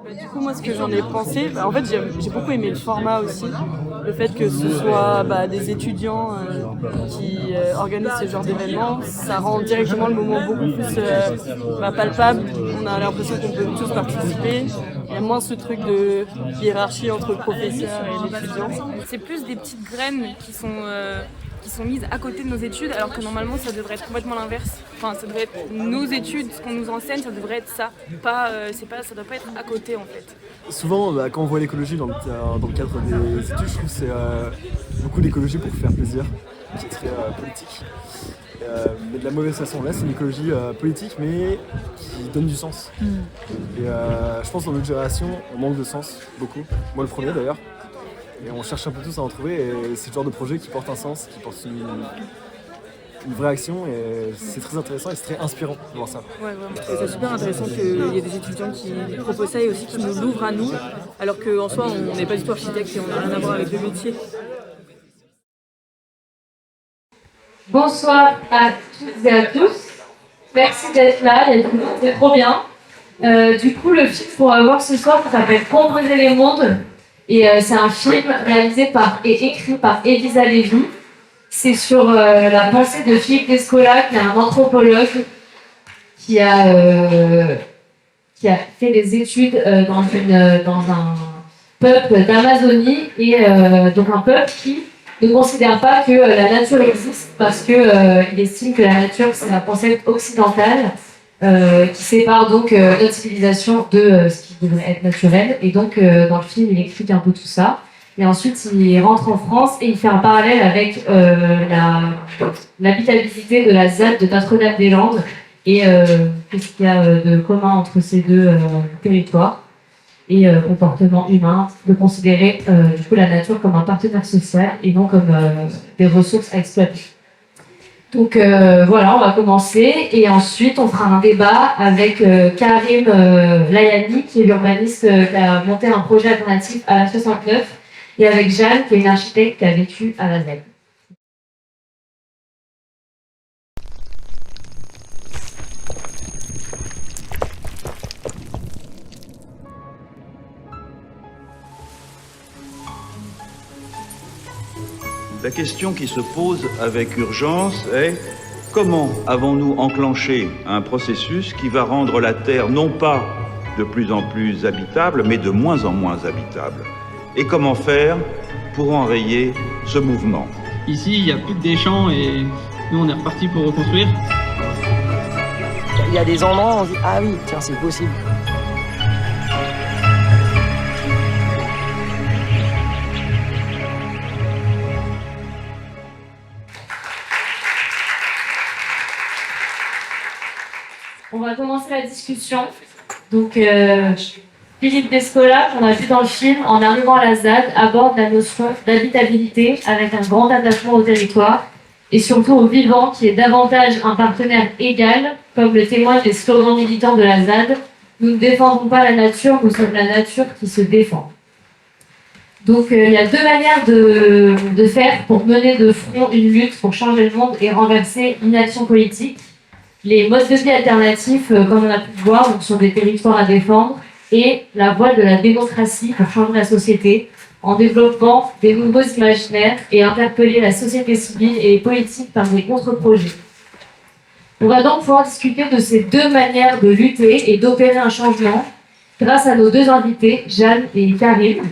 Du coup, moi, ce que j'en ai pensé, en fait, j'ai beaucoup aimé le format aussi. Le fait que ce soit des étudiants qui organisent ce genre d'événement, ça rend directement le moment beaucoup plus palpable. On a l'impression qu'on peut tous participer. Il y a moins ce truc de hiérarchie entre le professeur et l'étudiant. C'est plus des petites graines qui sont mises à côté de nos études, alors que normalement ça devrait être complètement l'inverse. Enfin, ça devrait être nos études, ce qu'on nous enseigne, ça devrait être ça. Ça doit pas être à côté en fait. Souvent, quand on voit l'écologie dans le cadre des études, je trouve que c'est beaucoup d'écologie pour faire plaisir, qui est très politique. Mais de la mauvaise façon. Là, c'est une écologie politique, mais qui donne du sens. Et je pense que dans notre génération, on manque de sens, beaucoup. Moi, le premier d'ailleurs. Et on cherche un peu tous à en trouver. Et c'est le genre de projet qui porte un sens, qui porte une vraie action. Et c'est très intéressant et c'est très inspirant de voir ça. Ouais, vraiment. C'est super intéressant qu'il y ait des étudiants qui proposent ça et aussi qui nous l'ouvrent à nous, alors qu'en soi, on n'est pas du tout architecte et on n'a rien à voir avec le métier. Bonsoir à toutes et à tous. Merci d'être là, c'est trop bien. Du coup, le film qu'on va voir ce soir s'appelle Composer les mondes. Et c'est un film réalisé et écrit par Elisa Lévy. C'est sur la pensée de Philippe Descola, qui est un anthropologue qui a fait des études dans un peuple d'Amazonie, et donc un peuple qui ne considère pas que la nature existe, parce qu'il estime que la nature, c'est la pensée occidentale qui sépare donc notre civilisation de ce qui devrait être naturel. Et donc, dans le film, il explique un peu tout ça. Et ensuite, il rentre en France et il fait un parallèle avec l'habitabilité de la ZAD de Notre-Dame-des-Landes et qu'est-ce qu'il y a de commun entre ces deux territoires. Et comportement humain, de considérer du coup la nature comme un partenaire social et non comme des ressources à exploiter. Donc voilà, on va commencer et ensuite on fera un débat avec Karim Layani, qui est l'urbaniste qui a monté un projet alternatif à la 69, et avec Jeanne, qui est une architecte qui a vécu à la ZEG. La question qui se pose avec urgence est: comment avons-nous enclenché un processus qui va rendre la Terre non pas de plus en plus habitable, mais de moins en moins habitable? Et comment faire pour enrayer ce mouvement? Ici, il n'y a plus que des champs et nous, on est reparti pour reconstruire. Il y a des endroits où on se dit « Ah oui, tiens, c'est possible ». On va commencer la discussion. Donc, Philippe Descola, qu'on a vu dans le film, en arrivant à la ZAD, aborde la notion d'habitabilité avec un grand attachement au territoire et surtout au vivant, qui est davantage un partenaire égal, comme le témoignent les slogans militants de la ZAD. Nous ne défendons pas la nature, nous sommes la nature qui se défend. Donc, il y a deux manières de faire pour mener de front une lutte pour changer le monde et renverser l'inaction politique. Les modes de vie alternatifs, comme on a pu le voir, donc, sont des territoires à défendre, et la voie de la démocratie pour changer la société, en développant des nouveaux imaginaires et interpeller la société civile et les politiques par des contre-projets. On va donc pouvoir discuter de ces deux manières de lutter et d'opérer un changement grâce à nos deux invités, Jeanne et Karim.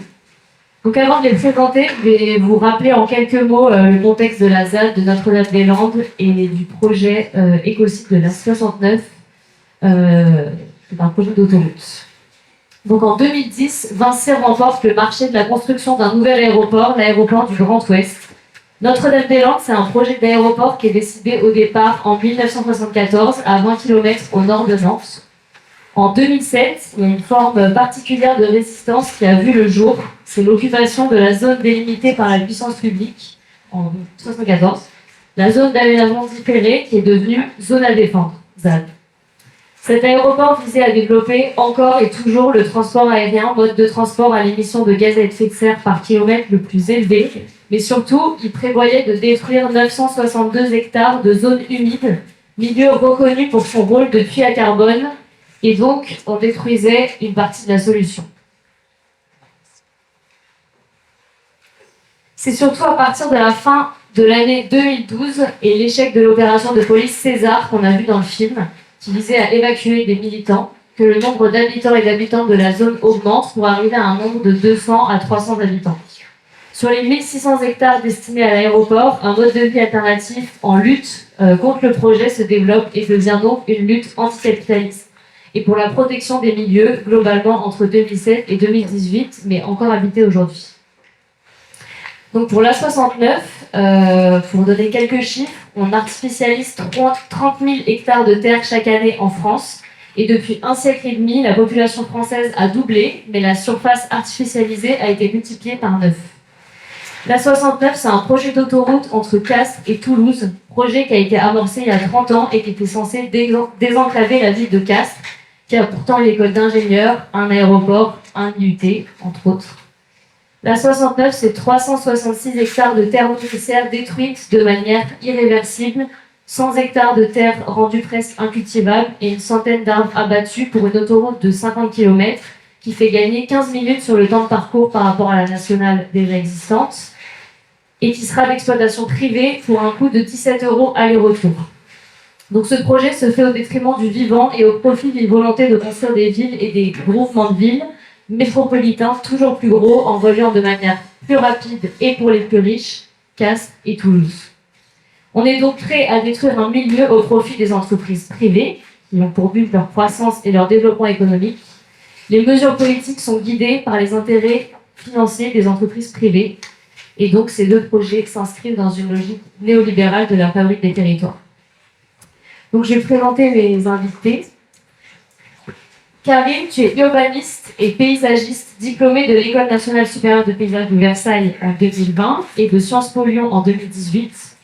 Donc avant de les présenter, je vais vous rappeler en quelques mots le contexte de la ZAD de Notre-Dame-des-Landes et du projet écocide de la 69, c'est un projet d'autoroute. Donc en 2010, Vinci remporte le marché de la construction d'un nouvel aéroport, l'aéroport du Grand Ouest. Notre-Dame-des-Landes, c'est un projet d'aéroport qui est décidé au départ en 1974 à 20 km au nord de Nantes. En 2007, il y a une forme particulière de résistance qui a vu le jour. C'est l'occupation de la zone délimitée par la puissance publique en 1974, la zone d'aménagement différé qui est devenue zone à défendre, ZAD. Cet aéroport visait à développer encore et toujours le transport aérien, mode de transport à l'émission de gaz à effet de serre par kilomètre le plus élevé, mais surtout, il prévoyait de détruire 962 hectares de zones humides, milieu reconnu pour son rôle de puits à carbone Et donc, on détruisait une partie de la solution. C'est surtout à partir de la fin de l'année 2012 et l'échec de l'opération de police César qu'on a vu dans le film, qui visait à évacuer des militants, que le nombre d'habitants et d'habitantes de la zone augmente pour arriver à un nombre de 200 à 300 habitants. Sur les 1600 hectares destinés à l'aéroport, un mode de vie alternatif en lutte contre le projet se développe et devient donc une lutte anticapitaliste. Et pour la protection des milieux, globalement entre 2007 et 2018, mais encore habités aujourd'hui. Donc pour l'A69, pour donner quelques chiffres, on artificialise 30 000 hectares de terre chaque année en France. Et depuis un siècle et demi, la population française a doublé, mais la surface artificialisée a été multipliée par 9. L'A69, c'est un projet d'autoroute entre Castres et Toulouse, projet qui a été amorcé il y a 30 ans et qui était censé désenclaver la ville de Castres, qui a pourtant une école d'ingénieurs, un aéroport, un IUT, entre autres. L'A69, c'est 366 hectares de terres nourricières détruites de manière irréversible, 100 hectares de terres rendues presque incultivables et une centaine d'arbres abattus pour une autoroute de 50 km qui fait gagner 15 minutes sur le temps de parcours par rapport à la nationale déjà existante et qui sera d'exploitation privée pour un coût de 17 € aller-retour. Donc ce projet se fait au détriment du vivant et au profit d'une volonté de construire des villes et des groupements de villes métropolitains toujours plus gros en reliant de manière plus rapide et pour les plus riches, Castres et Toulouse. On est donc prêt à détruire un milieu au profit des entreprises privées, qui ont pour but leur croissance et leur développement économique. Les mesures politiques sont guidées par les intérêts financiers des entreprises privées. Et donc, ces deux projets s'inscrivent dans une logique néolibérale de la fabrique des territoires. Donc, je vais présenter mes invités. Karine, tu es urbaniste et paysagiste, diplômée de l'École nationale supérieure de paysage de Versailles en 2020 et de Sciences Po Lyon en 2018,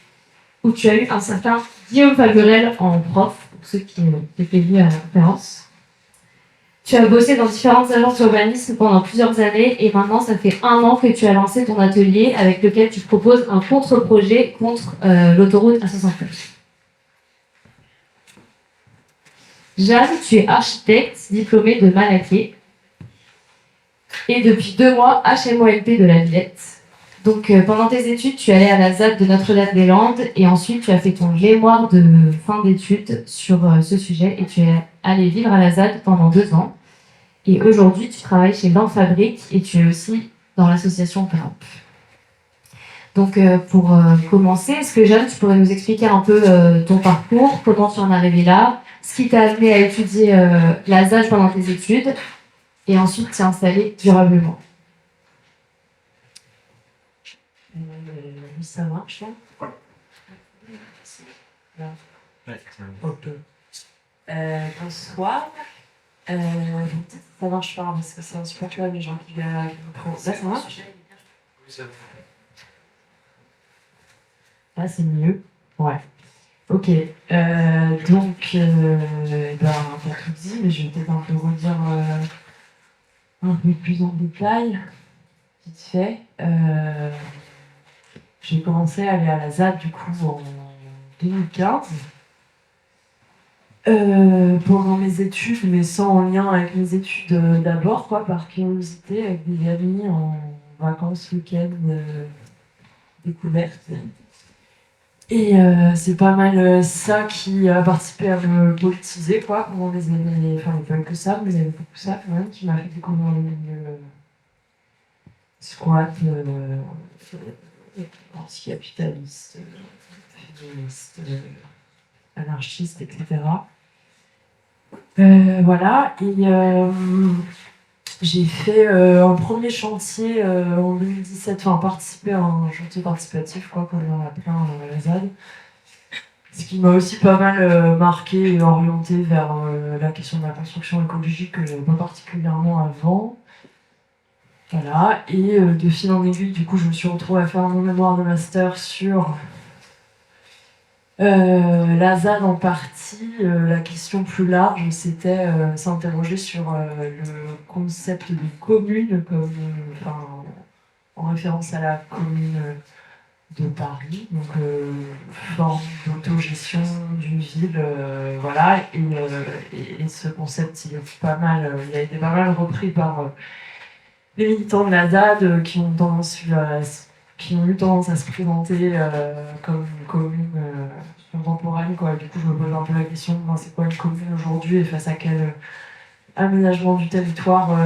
où tu as eu un certain Guillaume Fagerel en prof, pour ceux qui étaient venus à la conférence. Tu as bossé dans différentes agences d'urbanisme pendant plusieurs années et maintenant ça fait 1 an que tu as lancé ton atelier avec lequel tu proposes un contre-projet contre l'autoroute A69. Jeanne, tu es architecte diplômée de Malaquais et depuis 2 mois HMOLP de la Villette. Donc pendant tes études, tu es allée à la ZAD de Notre-Dame-des-Landes et ensuite tu as fait ton mémoire de fin d'études sur ce sujet et tu es allée vivre à la ZAD pendant 2 ans. Et aujourd'hui, tu travailles chez Fabrique et tu es aussi dans l'association Grimp. Donc pour commencer, est-ce que Jeanne, tu pourrais nous expliquer un peu ton parcours, comment tu en es arrivée là, ce qui t'a amené à étudier la ZAD pendant tes études et ensuite t'y installer durablement. Ça marche, là? Ouais. Ok. Bonsoir. Ça marche pas parce que c'est un super choix, les gens qui là, ça marche? Là, c'est mieux. Ouais. Ok. Donc, t'as tout dit, mais je vais peut-être un peu redire un peu plus en détail, vite fait. J'ai commencé à aller à la ZAD du coup en 2015 pendant mes études, mais sans en lien avec mes études d'abord, quoi, par curiosité, avec des amis en vacances, week-end, découverte. Et c'est pas mal ça qui a participé à me politiser, quoi, pendant les années. Enfin, il n'y avait pas que ça, mais il y avait beaucoup ça quand même qui m'a fait découvrir le milieu squat. Anticapitaliste, féministe, anarchiste, etc. Voilà, et j'ai fait un premier chantier en 2017, enfin participé à un chantier participatif, quoi, comme on a plein à la ZAD. Ce qui m'a aussi pas mal marqué et orienté vers la question de la construction écologique que j'avais pas particulièrement avant. Voilà, et de fil en aiguille, du coup, je me suis retrouvée à faire mon mémoire de master sur la ZAD en partie. La question plus large, c'était s'interroger sur le concept de commune, comme, en référence à la commune de Paris, donc forme d'autogestion d'une ville, voilà, et ce concept il est pas mal, il a été pas mal repris par les militants de la ZAD qui ont eu tendance à se présenter comme une commune contemporaine, quoi. Du coup, je me pose un peu la question, c'est quoi une commune aujourd'hui et face à quel aménagement du territoire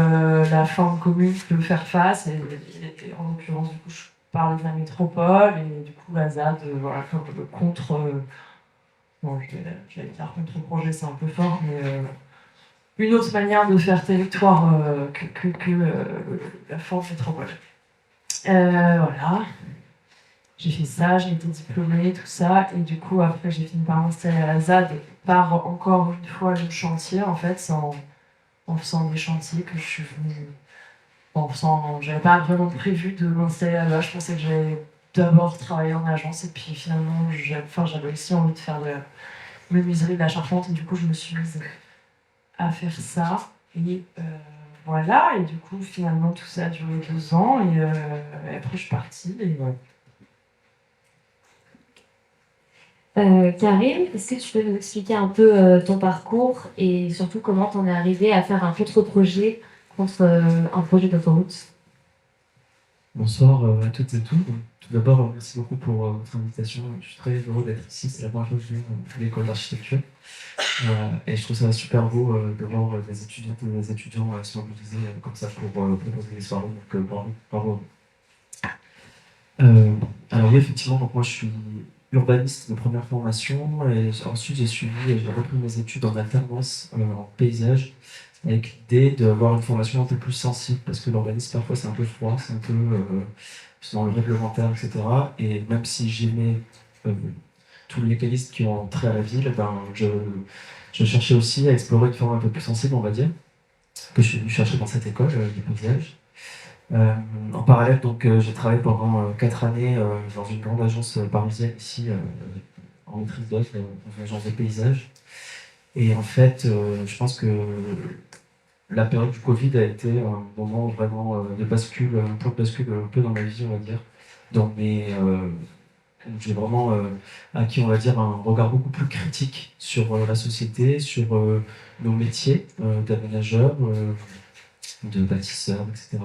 la forme commune peut faire face. Et en l'occurrence, du coup, je parle de la métropole et du coup, la ZAD, voilà, comme le contre. Bon, je vais dire contre-projet, c'est un peu fort, mais une autre manière de faire territoire que la forme métropole. Voilà. J'ai fait ça, j'ai été diplômée, tout ça, et du coup, après, j'ai fini par m'installer à la ZAD par encore une fois le chantier, en fait, en faisant des chantiers que je suis venue. J'avais pas vraiment prévu de m'installer là-bas, je pensais que j'allais d'abord travailler en agence, et puis finalement, j'avais aussi envie de faire de la menuiserie, de la charpente, et du coup, je me suis mise à faire ça, et voilà, et du coup, finalement, tout ça a duré 2 ans, et après, je suis partie, et voilà. Karim, est-ce que tu peux nous expliquer un peu ton parcours et surtout comment t'en es arrivé à faire un contre-projet contre un projet d'autoroute? Bonsoir à toutes et tous. Tout d'abord, merci beaucoup pour votre invitation. Je suis très heureux d'être ici. C'est la première fois que je viens à l'école d'architecture. Et je trouve ça super beau de voir des étudiantes et des étudiants se mobiliser comme ça pour proposer des soirées. Donc, bravo. Alors oui, effectivement, donc moi je suis urbaniste de première formation et ensuite j'ai repris mes études en alternance en paysage avec l'idée d'avoir une formation un peu plus sensible parce que l'urbanisme parfois c'est un peu froid, c'est un peu dans le réglementaire, etc. Et même si j'aimais tous les mécanismes qui ont trait à la ville, je cherchais aussi à explorer une forme un peu plus sensible, on va dire, que je suis venu chercher dans cette école du paysage. En parallèle, donc, j'ai travaillé pendant 4 années dans une grande agence parisienne ici, en maîtrise d'œuvre, dans une agence de paysage. Et en fait, je pense que la période du Covid a été un moment vraiment de bascule, un point de bascule un peu dans ma vie, on va dire. J'ai vraiment acquis, on va dire, un regard beaucoup plus critique sur la société, sur nos métiers d'aménageurs, de bâtisseurs, etc.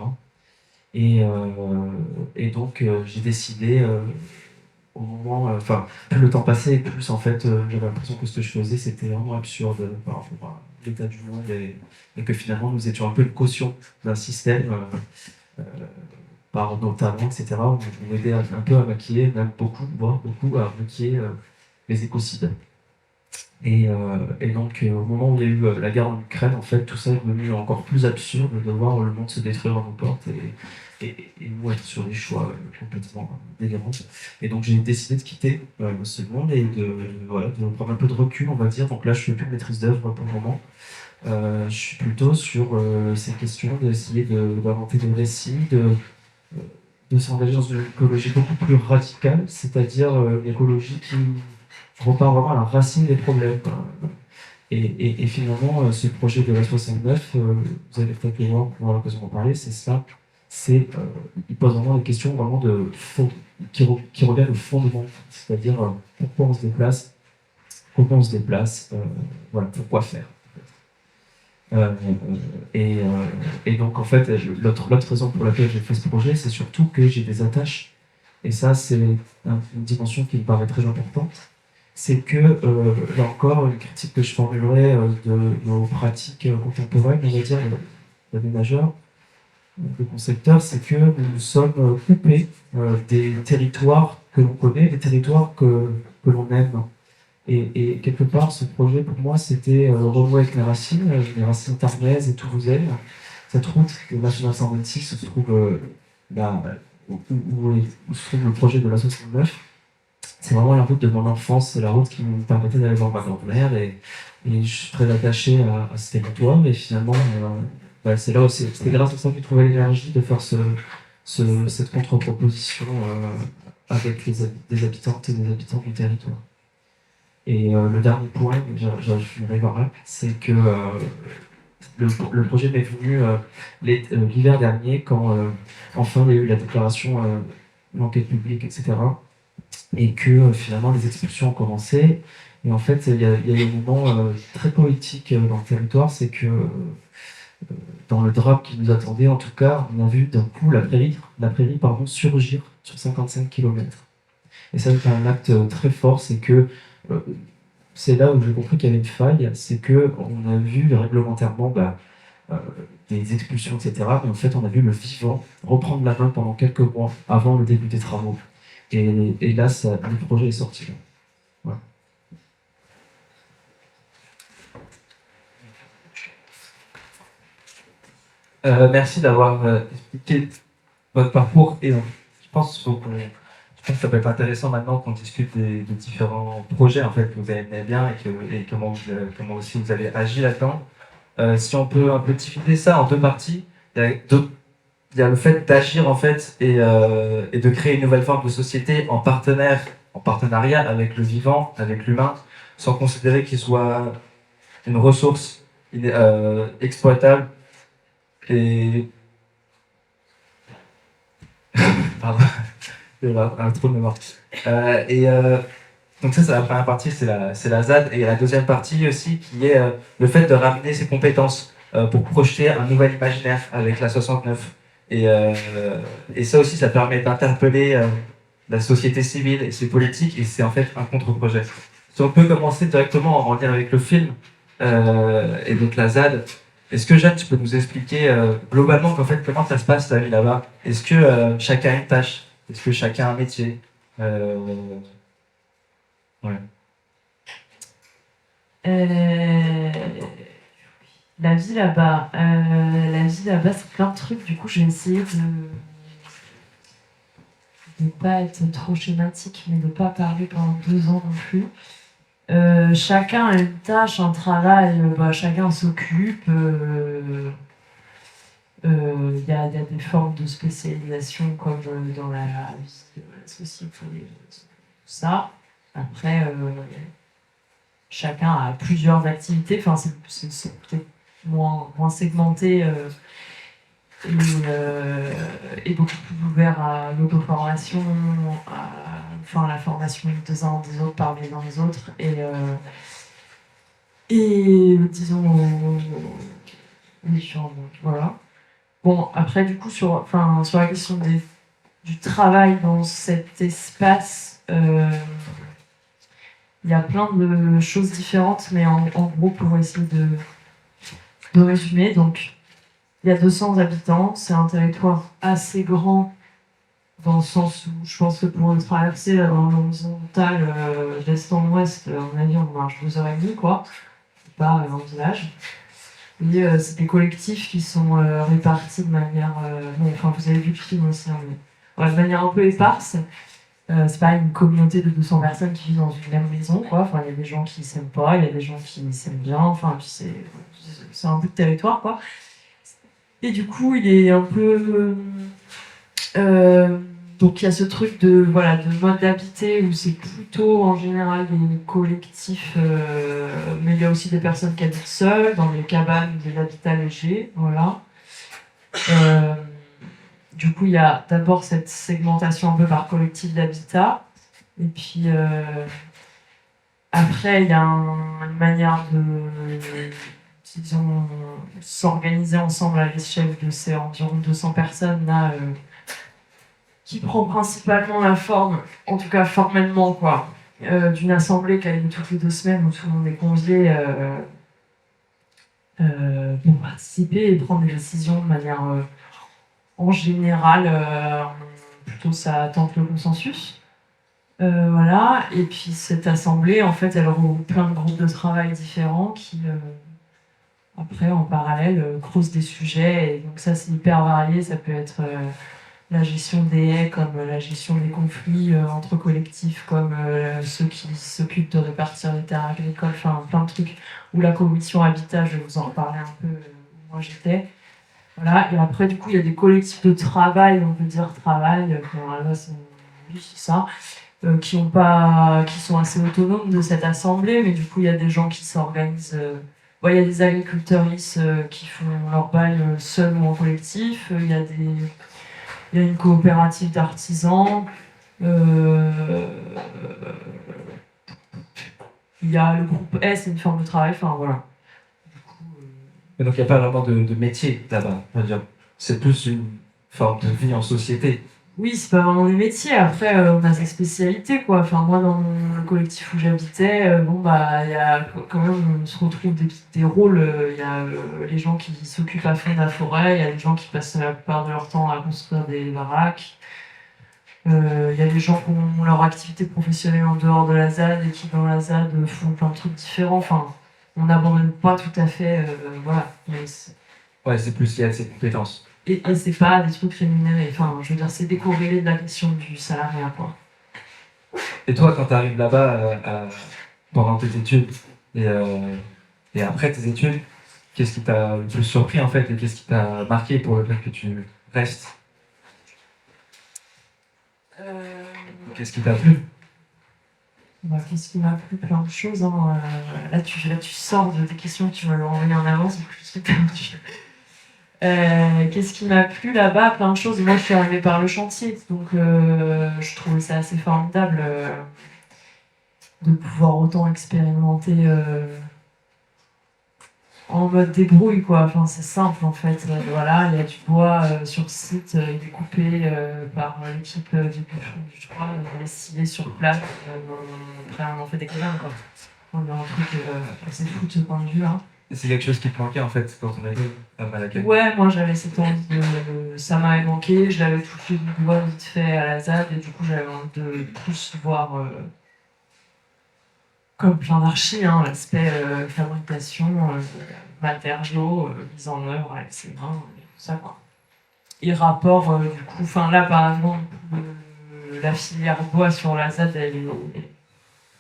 Et donc j'ai décidé au moment, plus le temps passait, plus en fait j'avais l'impression que ce que je faisais c'était vraiment absurde par rapport à l'état du monde et que finalement nous étions un peu une caution d'un système par nos talents, etc. On aidait un peu à maquiller, même voire beaucoup à maquiller les écocides. Et donc au moment où il y a eu la guerre en Ukraine, en fait tout ça est devenu encore plus absurde de voir le monde se détruire à nos portes et nous être sur des choix complètement délirants. Et donc j'ai décidé de quitter ce monde et de prendre un peu de recul, on va dire. Donc là je fais plus de maîtrise d'œuvre pour le moment. Je suis plutôt sur ces questions d'essayer d'inventer des récits, de s'engager dans une écologie beaucoup plus radicale, c'est-à-dire une écologie qui repart vraiment à la racine des problèmes. Et finalement, ce projet de la 69, vous allez peut-être le voir, on aura l'occasion d'en parler, c'est ça. Il pose vraiment des questions vraiment de fond, qui reviennent au fondement, c'est-à-dire pourquoi on se déplace, comment on se déplace, voilà, pourquoi faire. Et donc en fait, l'autre raison pour laquelle j'ai fait ce projet, c'est surtout que j'ai des attaches, et ça c'est une dimension qui me paraît très importante. C'est que, là encore, une critique que je formulerais de nos pratiques contemporaines, on va dire, d'aménageurs, de concepteurs, c'est que nous sommes coupés des territoires que l'on connaît, des territoires que l'on aime. Et quelque part, ce projet, pour moi, c'était renouer avec les racines tarnaises et toulousaines. Cette route, le national 126, se trouve où se trouve le projet de la 69. C'est vraiment la route de mon enfance, c'est la route qui me permettait d'aller voir ma grand-mère et je suis très attaché à ce territoire et finalement c'est là aussi, c'est grâce à ça que j'ai trouvé l'énergie de faire cette contre-proposition avec des habitantes et des habitants du territoire. Et le dernier point, je vais voir, c'est que le projet m'est venu l'hiver dernier quand enfin il y a eu la déclaration, l'enquête publique, etc. et que finalement les expulsions ont commencé. Et en fait, il y a eu un moment très poétique dans le territoire, c'est que dans le drame qui nous attendait, en tout cas, on a vu d'un coup la prairie surgir sur 55 km. Et ça, c'est un acte très fort, c'est que c'est là où j'ai compris qu'il y avait une faille, c'est que on a vu réglementairement des expulsions, etc. Mais en fait, on a vu le vivant reprendre la main pendant quelques mois avant le début des travaux. Et là, le projet est sorti. Voilà. Merci d'avoir expliqué votre parcours. Et je pense que ça peut être intéressant maintenant qu'on discute des différents projets en fait, que vous aimez bien et comment aussi vous avez agi là-dedans. Si on peut un peu diviser ça en deux parties, il y a le fait d'agir en fait et de créer une nouvelle forme de société en partenariat avec le vivant, avec l'humain, sans considérer qu'il soit une ressource exploitable et pardon, j'ai un trou de mémoire. Donc ça, c'est la première partie, c'est la ZAD. Et la deuxième partie aussi, qui est le fait de ramener ses compétences pour projeter un nouvel imaginaire avec la 69. Et ça aussi, ça permet d'interpeller la société civile et ses politiques, et c'est en fait un contre-projet. Si on peut commencer directement en lien avec le film, et donc la ZAD, est-ce que Jeanne, tu peux nous expliquer globalement qu'en fait, comment ça se passe la vie là-bas? Est-ce que chacun a une tâche? Est-ce que chacun a un métier? Ouais. La vie là-bas, c'est plein de trucs. Du coup, j'ai essayé de pas être trop schématique, mais de pas parler pendant 2 ans non plus. Chacun a une tâche, un travail, chacun s'occupe. Il y a des formes de spécialisation comme dans la vie de la société, tout ça. Après, chacun a plusieurs activités. Enfin, c'est peut-être moins segmenté et beaucoup plus ouvert à l'auto-formation, à la formation des uns des autres par les uns des autres et disons les différents. Voilà. Bon, après, du coup, sur la question du travail dans cet espace, il y a plein de choses différentes, mais en gros, pour essayer de résumer, donc, il y a 200 habitants, c'est un territoire assez grand, dans le sens où je pense que pour le traverser dans l'horizontale d'est en ouest, à mon avis, on marche 2h30, quoi. C'est pas un village. Et c'est des collectifs qui sont répartis de manière... vous avez vu le film aussi, hein, mais, de manière un peu éparse. C'est pas une communauté de 200 personnes qui vivent dans une même maison, quoi. Enfin, il y a des gens qui s'aiment pas, il y a des gens qui s'aiment bien. Enfin, puis c'est un bout de territoire, quoi. Et du coup, il est un peu... donc il y a ce truc de mode d'habiter où c'est plutôt en général des collectifs, mais il y a aussi des personnes qui habitent seules, dans des cabanes, des habitats légers, voilà. Du coup, il y a d'abord cette segmentation un peu par collectif d'habitat, et puis après, il y a une manière de s'organiser ensemble à l'échelle de ces environ 200 personnes là, qui prend principalement la forme, en tout cas formellement, quoi, d'une assemblée qui a lieu toutes les 2 semaines où tout le monde est convié pour participer et prendre des décisions de manière en général, plutôt ça tente le consensus. Voilà, et puis cette assemblée, en fait, elle regroupe plein de groupes de travail différents qui, après, en parallèle, creusent des sujets, et donc ça, c'est hyper varié, ça peut être... la gestion des haies, comme la gestion des conflits entre collectifs, comme ceux qui s'occupent de répartir les terres agricoles, enfin plein de trucs, ou la commission habitat, je vais vous en reparler un peu où moi j'étais. Voilà, et après du coup il y a des collectifs de travail, on peut dire travail, là c'est ça, qui sont assez autonomes de cette assemblée, mais du coup il y a des gens qui s'organisent. Il y a des agriculteurs qui font leur bail seuls ou en collectif, il y a une coopérative d'artisans, Euh, Il y a le groupe S, c'est une forme de travail, enfin voilà. Et donc il n'y a pas vraiment de métier là-bas. Je veux dire, c'est plus une forme de vie en société. Oui, c'est pas vraiment des métiers. Après, on a des spécialités, quoi. Enfin, moi, dans le collectif où j'habitais, bon, bah, il y a quand même, on se retrouve des rôles. Il y a les gens qui s'occupent à fond de la forêt, il y a des gens qui passent la plupart de leur temps à construire des baraques. Il y a des gens qui ont leur activité professionnelle en dehors de la ZAD et qui, dans la ZAD, font plein de trucs différents. Enfin, on n'abandonne pas tout à fait, voilà. Mais Ouais, c'est plus lié à ses compétences. et c'est pas des trucs rémunérés. Enfin, je veux dire, c'est décorrélé de la question du salariat, quoi. Et toi, quand tu arrives là-bas pendant tes études et après tes études, qu'est-ce qui t'a le plus surpris en fait et qu'est-ce qui t'a marqué pour le fait que tu restes? Qu'est-ce qui t'a plu? Bah, qu'est-ce qui m'a plu? Plein de choses. Hein. Là, tu sors des questions que tu m'avais envoyées en avance, donc je suis perdue. Qu'est-ce qui m'a plu là-bas? Plein de choses. Moi, je suis arrivée par le chantier, donc je trouvais ça assez formidable de pouvoir autant expérimenter en mode débrouille, quoi. Enfin, c'est simple, en fait. Voilà, il y a du bois sur site, il est coupé par l'équipe du bûcheron du 3, il est scié sur place. Après, on en fait des câlins, quoi. On a un truc assez fou de ce point de vue, hein. C'est quelque chose qui te manquait en fait quand on était à Malakai. Ouais, moi j'avais cette envie de... Ça m'avait manqué, je l'avais touché du doigt vite fait à la ZAD et du coup j'avais envie de plus voir, comme plein d'archis, hein, l'aspect fabrication, matériaux, mise en œuvre avec ses mains, et tout ça, quoi. Et rapport, du coup, enfin là par exemple, la filière bois sur la ZAD,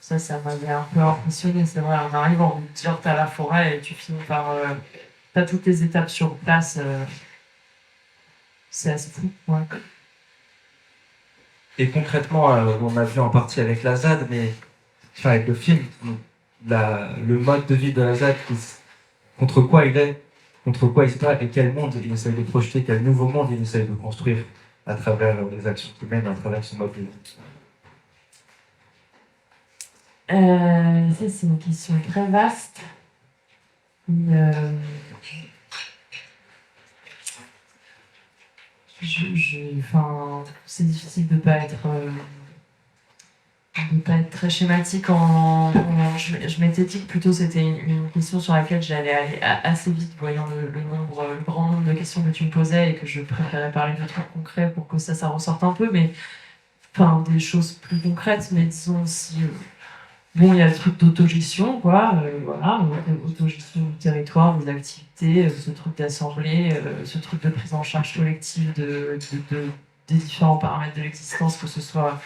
ça m'avait un peu impressionné, c'est vrai, on arrive, on te dire t'as la forêt et tu finis par... t'as toutes les étapes sur place, c'est assez fou, ouais. Et concrètement, on a vu en partie avec la ZAD, mais enfin, avec le film, le mode de vie de la ZAD, contre quoi il est, contre quoi il se bat et quel monde il essaye de projeter, quel nouveau monde il essaye de construire à travers les actions qu'il mène, à travers son mode de vie. Ça, c'est une question très vaste. Enfin, c'est difficile de pas être très schématique. Je m'étais dit que plutôt c'était une question sur laquelle j'allais aller assez vite, voyant le grand nombre de questions que tu me posais et que je préférais parler de trucs concrets pour que ça ressorte un peu, mais enfin des choses plus concrètes, mais disons aussi. Bon, il y a le truc d'autogestion, quoi, voilà, autogestion du territoire, des activités, ce truc d'assemblée, ce truc de prise en charge collective des différents paramètres de l'existence, que ce soit,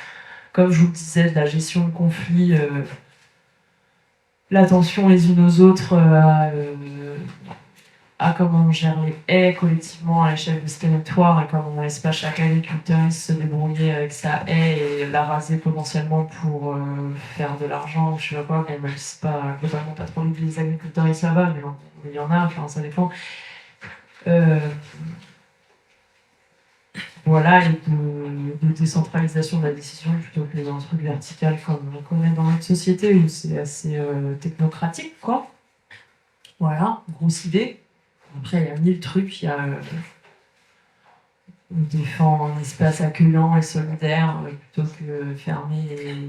comme je vous le disais, de la gestion de conflits, l'attention les unes aux autres, à comment on gère les haies collectivement à l'échelle de ce territoire et comment on laisse pas chaque agriculteur se débrouiller avec sa haie et la raser potentiellement pour faire de l'argent, je sais pas quoi, même si c'est pas globalement pas trop les agriculteurs ici là-bas, mais il y en a, enfin ça dépend. Voilà, et de décentralisation de la décision plutôt que dans un truc vertical comme on connaît dans notre société où c'est assez technocratique, quoi. Voilà, grosse idée. Après, il y a 1000 trucs. Il y a, on défend un espace accueillant et solidaire plutôt que fermé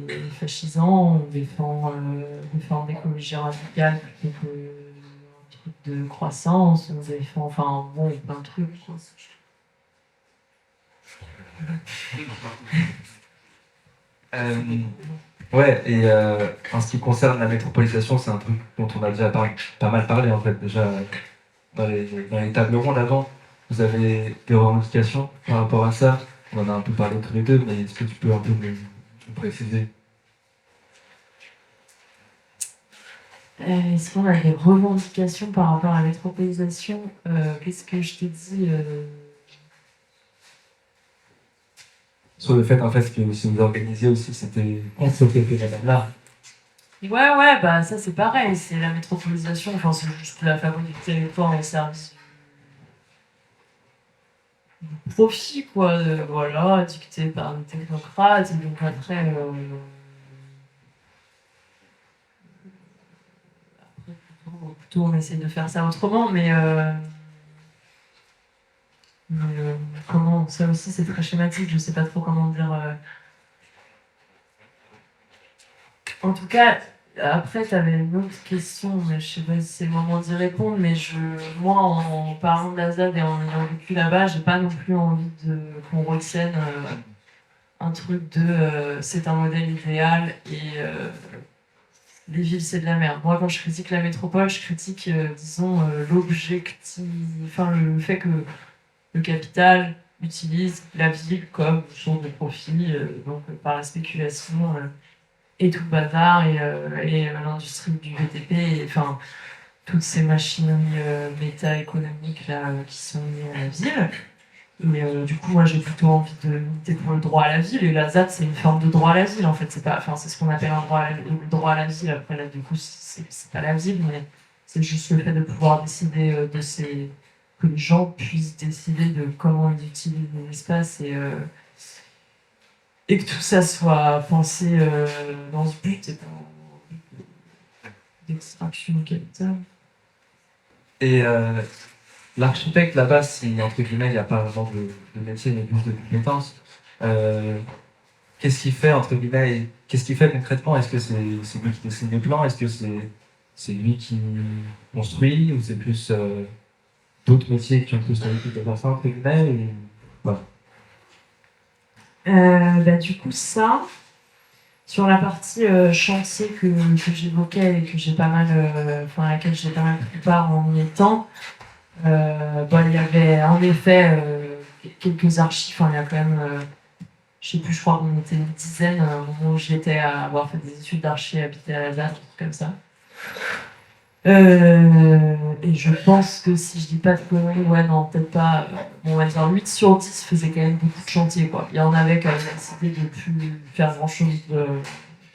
et fascisant. On défend une forme d'écologie radicale plutôt qu'un truc de croissance. On défend, enfin, bon, plein de trucs, quoi. Ouais, et en ce qui concerne la métropolisation, c'est un truc dont on a déjà pas mal parlé en fait, déjà dans les tables rondes avant. Vous avez des revendications par rapport à ça? On en a un peu parlé tous les deux, mais est-ce que tu peux un peu me préciser? Est-ce qu'on a des revendications par rapport à la métropolisation? Qu'est-ce que je t'ai dit Sur le fait en fait que si vous organisez aussi, c'était contre ce phénomène-là. Ouais, bah ça c'est pareil, c'est la métropolisation, enfin c'est juste la fabrique du territoire au service profit, quoi, voilà, dicté par des technocrates, et donc après, plutôt on essaie de faire ça autrement, mais comment, ça aussi c'est très schématique, je sais pas trop comment dire. En tout cas, après t'avais une autre question, mais je sais pas si c'est le moment d'y répondre, mais moi en parlant de la ZAD et en ayant vécu là-bas, j'ai pas non plus envie qu'on retienne un truc de c'est un modèle idéal et les villes c'est de la merde. Moi quand je critique la métropole, je critique disons l'objectif, enfin le fait que le capital utilise la ville comme source de profit, donc par la spéculation et tout le bazar et l'industrie du BTP, et enfin toutes ces machineries méta-économiques là qui sont liées à la ville. Mais du coup, moi, j'ai plutôt envie de militer pour le droit à la ville. Et la ZAD, c'est une forme de droit à la ville, en fait. C'est pas, enfin, c'est ce qu'on appelle le droit à la ville. Après, là, du coup, c'est pas la ville, mais c'est juste le fait de pouvoir décider que les gens puissent décider de comment ils utilisent les espaces et que tout ça soit pensé dans ce but et pas d'extraction du capital. Et l'architecte là-bas, si entre guillemets il n'y a pas vraiment de métier mais plus de compétences, qu'est-ce qu'il fait entre guillemets et qu'est-ce qu'il fait concrètement? Est-ce que c'est lui qui dessine les plans? Est-ce que c'est lui qui construit? Ou c'est plus d'autres métiers qui ont plus l'habitude de faire ça entre guillemets et... Voilà. Du coup, ça, sur la partie chantier que j'évoquais et que j'ai pas mal, à laquelle j'ai pas mal pris part en y étant, il y avait en effet quelques archives, il y a quand même, je sais plus, je crois qu'on était une dizaine au moment où j'étais à avoir fait des études d'archi, habité à la ZAD, un truc comme ça. Et je pense que si je dis pas de conneries, ouais, non, peut-être pas. On va dire 8 sur 10 faisait quand même beaucoup de chantiers, quoi. Il y en avait qui avaient décidé de plus faire grand chose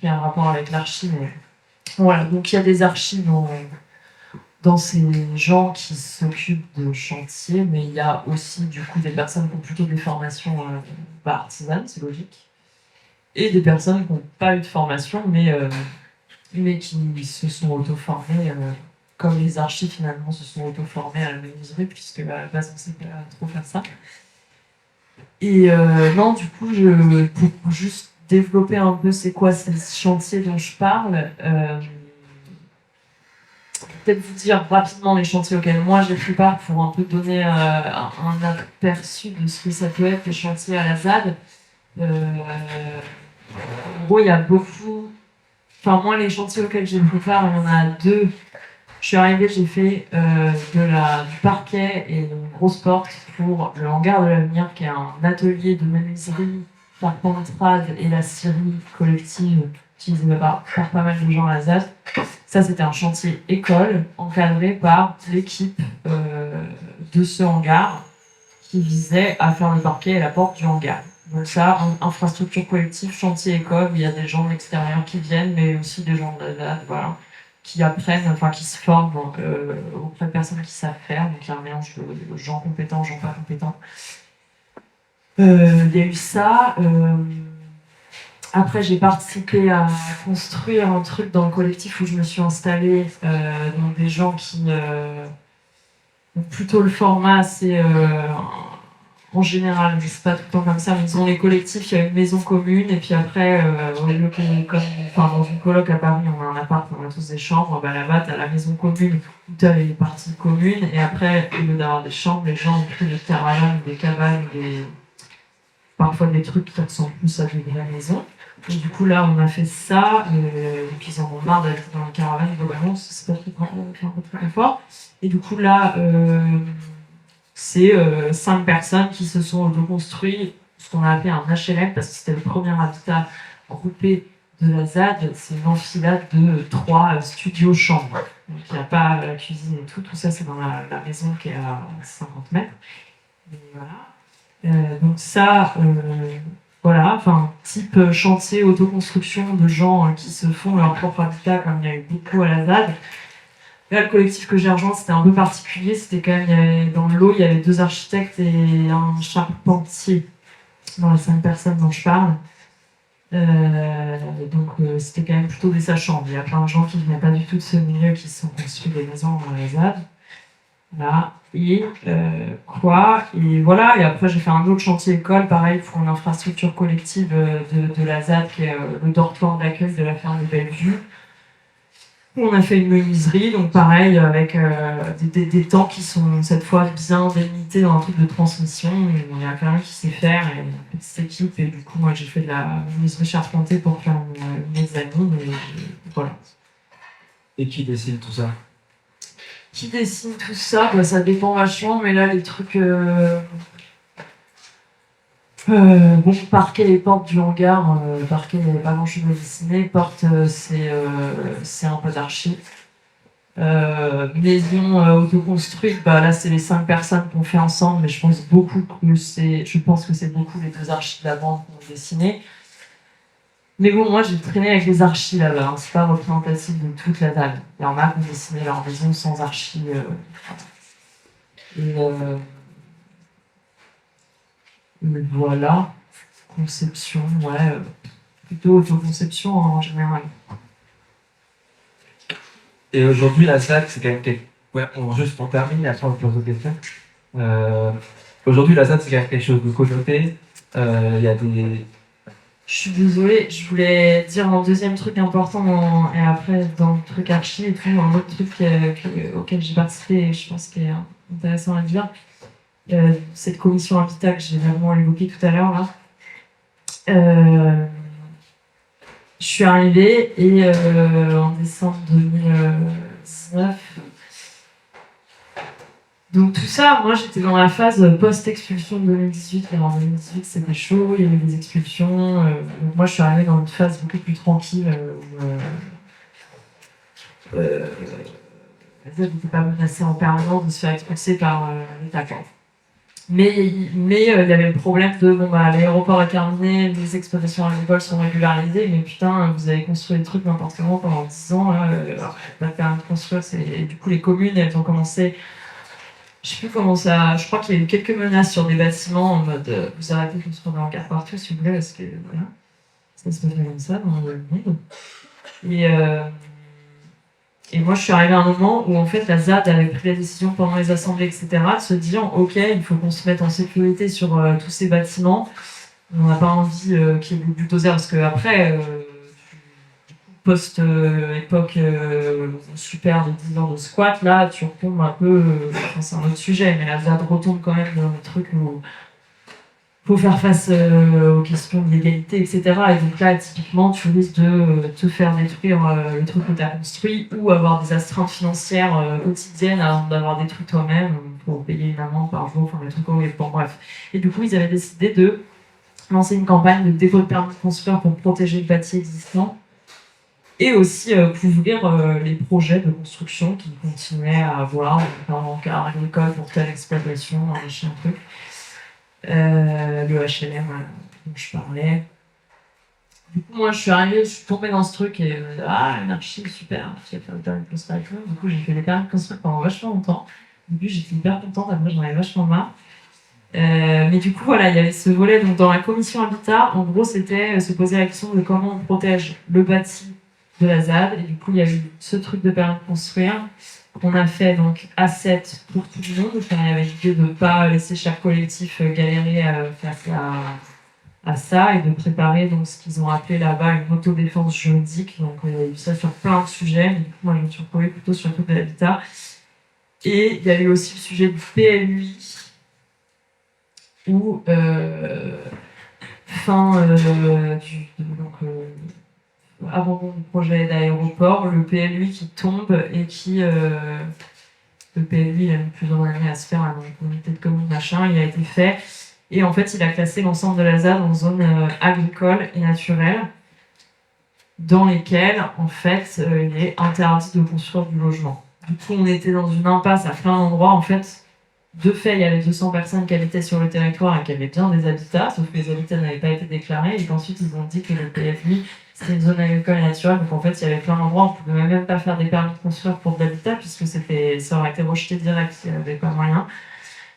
qui a un rapport avec l'archi, mais voilà. Donc il y a des archives dans ces gens qui s'occupent de chantiers, mais il y a aussi du coup des personnes qui ont plutôt des formations artisanes, c'est logique, et des personnes qui n'ont pas eu de formation, mais qui se sont auto-formés, comme les archives finalement se sont auto-formés à la menuiserie, puisque à la base on ne sait pas trop faire ça. Et non, du coup, pour juste développer un peu c'est quoi ces chantiers dont je parle, peut-être vous dire rapidement les chantiers auxquels moi j'ai pris part pour un peu donner un aperçu de ce que ça peut être les chantiers à la ZAD. En gros, il y a beaucoup... Enfin, moi, les chantiers auxquels j'ai pris part, il y en a 2. Je suis arrivée, j'ai fait du parquet et une grosse porte pour le hangar de l'avenir, qui est un atelier de menuiserie, charpentrade et la scierie collective utilisée par pas mal de gens à la ZAD. Ça, c'était un chantier école encadré par l'équipe de ce hangar qui visait à faire le parquet et la porte du hangar. Donc ça, infrastructure collective, chantier école, il y a des gens de l'extérieur qui viennent, mais aussi des gens de la ZAD, voilà, qui apprennent, qui se forment auprès de personnes qui savent faire. Donc il y a un mélange de gens compétents, gens pas compétents. Il y a eu ça. Après, j'ai participé à construire un truc dans le collectif où je me suis installée, donc des gens qui ont plutôt le format assez... en général, mais c'est pas tout le temps comme ça, mais dans les collectifs, il y a une maison commune, et puis après, dans une coloc à Paris, on a un appart, on a tous des chambres, là-bas, t'as la maison commune, où t'as les parties communes, et après, au lieu d'avoir des chambres, les gens ont pris des caravanes, des cabanes, parfois des trucs qui ressemblent plus à des vraies maisons. Et du coup, là, on a fait ça, et puis ils en ont marre d'être dans les caravanes, globalement, c'est pas très fort. Et du coup, là, c'est 5 personnes qui se sont autoconstruits ce qu'on a appelé un HLM, parce que c'était le premier habitat groupé de la ZAD. C'est une enfilade de 3 studios-chambres. Donc il n'y a pas la cuisine et tout ça c'est dans la maison qui est à 50 mètres. Et voilà. Donc ça, type chantier, autoconstruction de gens qui se font leur propre habitat, comme il y a eu beaucoup à la ZAD. Là, le collectif que j'ai rejoint, c'était un peu particulier. C'était quand même, dans le lot, il y avait 2 architectes et un charpentier dans les 5 personnes dont je parle. C'était quand même plutôt des sachants. Il y a plein de gens qui venaient pas du tout de ce milieu qui se sont construits des maisons dans les ZAD. Là. Et voilà. Et après, j'ai fait un autre chantier école, pareil, pour une infrastructure collective de la ZAD, qui est le dortoir d'accueil de la ferme de Bellevue. On a fait une menuiserie, donc pareil, avec des temps qui sont cette fois bien délimités dans un truc de transmission. Il y a quelqu'un qui sait faire, et une petite équipe, et du coup, moi j'ai fait de la menuiserie charpentée pour faire une mezzanine, et voilà. Et qui dessine tout ça? Qui dessine tout ça? Bah, ça dépend vachement, mais là, les trucs. Parquet et porte du hangar, parquet, il n'y avait pas grand chose à dessiner. Porte, c'est un peu d'archi. Maison autoconstruite, bah là, c'est les 5 personnes qu'on fait ensemble, mais je pense que c'est beaucoup les 2 archis de la bande qui ont dessiné. Mais bon, moi, j'ai traîné avec les archis là-bas, hein. C'est pas représentatif de toute la table. Il y en a qui ont dessiné leur maison sans archis. Mais voilà, conception, plutôt autoconception en général. Et aujourd'hui, la ZAD, c'est quand même juste on termine, après on pose d'autres questions. Aujourd'hui, la ZAD, c'est quand même quelque chose de connoté. Il y a des... Je suis désolée, je voulais dire un deuxième truc important, et après, dans le truc archi et tout, un autre truc auquel j'ai participé, et je pense qu'il est intéressant à dire. Cette commission habitat que j'ai vraiment évoquée tout à l'heure, là. Je suis arrivée et en décembre 2019. Donc tout ça, moi j'étais dans la phase post-expulsion de 2018. Et en 2018 c'était chaud, il y avait des expulsions. Donc moi je suis arrivée dans une phase beaucoup plus tranquille où la ZAD n'était pas menacée en permanence de se faire expulser par l'État. Mais il y avait le problème de l'aéroport est terminé, les exploitations agricoles sont régularisées, mais putain, vous avez construit des trucs n'importe comment pendant 10 ans, là, la permis de construire, et du coup les communes, elles ont commencé, je sais plus comment ça, je crois qu'il y a eu quelques menaces sur des bâtiments en mode vous arrêtez de construire des hangars partout s'il vous plaît, parce que voilà, ça se passe comme ça dans le monde. Et moi, je suis arrivée à un moment où, en fait, la ZAD avait pris la décision pendant les assemblées, etc., de se dire, OK, il faut qu'on se mette en sécurité sur tous ces bâtiments. On n'a pas envie qu'il y ait des bulldozers, parce qu'après, post-époque super de 10 ans de squat, là, tu retombes un peu... c'est un autre sujet, mais la ZAD retombe quand même dans le truc où faut faire face aux questions de l'égalité, etc. Et donc là, typiquement, tu risques de te faire détruire le truc que tu as construit ou avoir des astreintes financières quotidiennes avant d'avoir détruit toi-même pour payer une amende par jour, enfin des trucs horribles. Bon, bref. Et du coup, ils avaient décidé de lancer une campagne de dépôt de permis de construire pour protéger le bâti existant et aussi couvrir les projets de construction qui continuaient à avoir un encart agricole pour telle exploitation, un machin truc. Le HLM dont je parlais. Du coup, moi, je suis arrivée, je suis tombée dans ce truc et une archi, super, j'ai fait le permis de construire. Du coup, j'ai fait les permis de construire pendant vachement longtemps. Au début, j'étais hyper contente, après, j'en avais vachement marre. Mais du coup, voilà, il y avait ce volet. Donc, dans la commission habitat, en gros, c'était se poser la question de comment on protège le bâti de la ZAD. Et du coup, il y a eu ce truc de permis de construire. On a fait donc A7 pour tout le monde. Enfin, il y avait l'idée de ne pas laisser chaque collectif galérer face à ça et de préparer donc, ce qu'ils ont appelé là-bas une autodéfense juridique. Donc, il y a eu ça sur plein de sujets, mais du coup, moi, je me suis retrouvée plutôt sur le truc de l'habitat. Et il y a eu aussi le sujet du PLUI, où abandon du projet d'aéroport, le PLUI qui tombe et qui... le PLUI, il a mis plusieurs années à se faire dans les communautés de communes, machin, il a été fait. Et en fait, il a classé l'ensemble de la ZAD en zone agricole et naturelle, dans lesquelles, en fait, il est interdit de construire du logement. Du coup, on était dans une impasse à plein d'endroits. En fait, de fait, il y avait 200 personnes qui habitaient sur le territoire et qui avaient bien des habitats, sauf que les habitats n'avaient pas été déclarés, et qu'ensuite, ils ont dit que le PLUI C'était une zone agricole et naturelle, donc en fait, il y avait plein d'endroits où on pouvait même pas faire des permis de construire pour de l'habitat, puisque ça aurait été rejeté direct, il n'y avait pas moyen.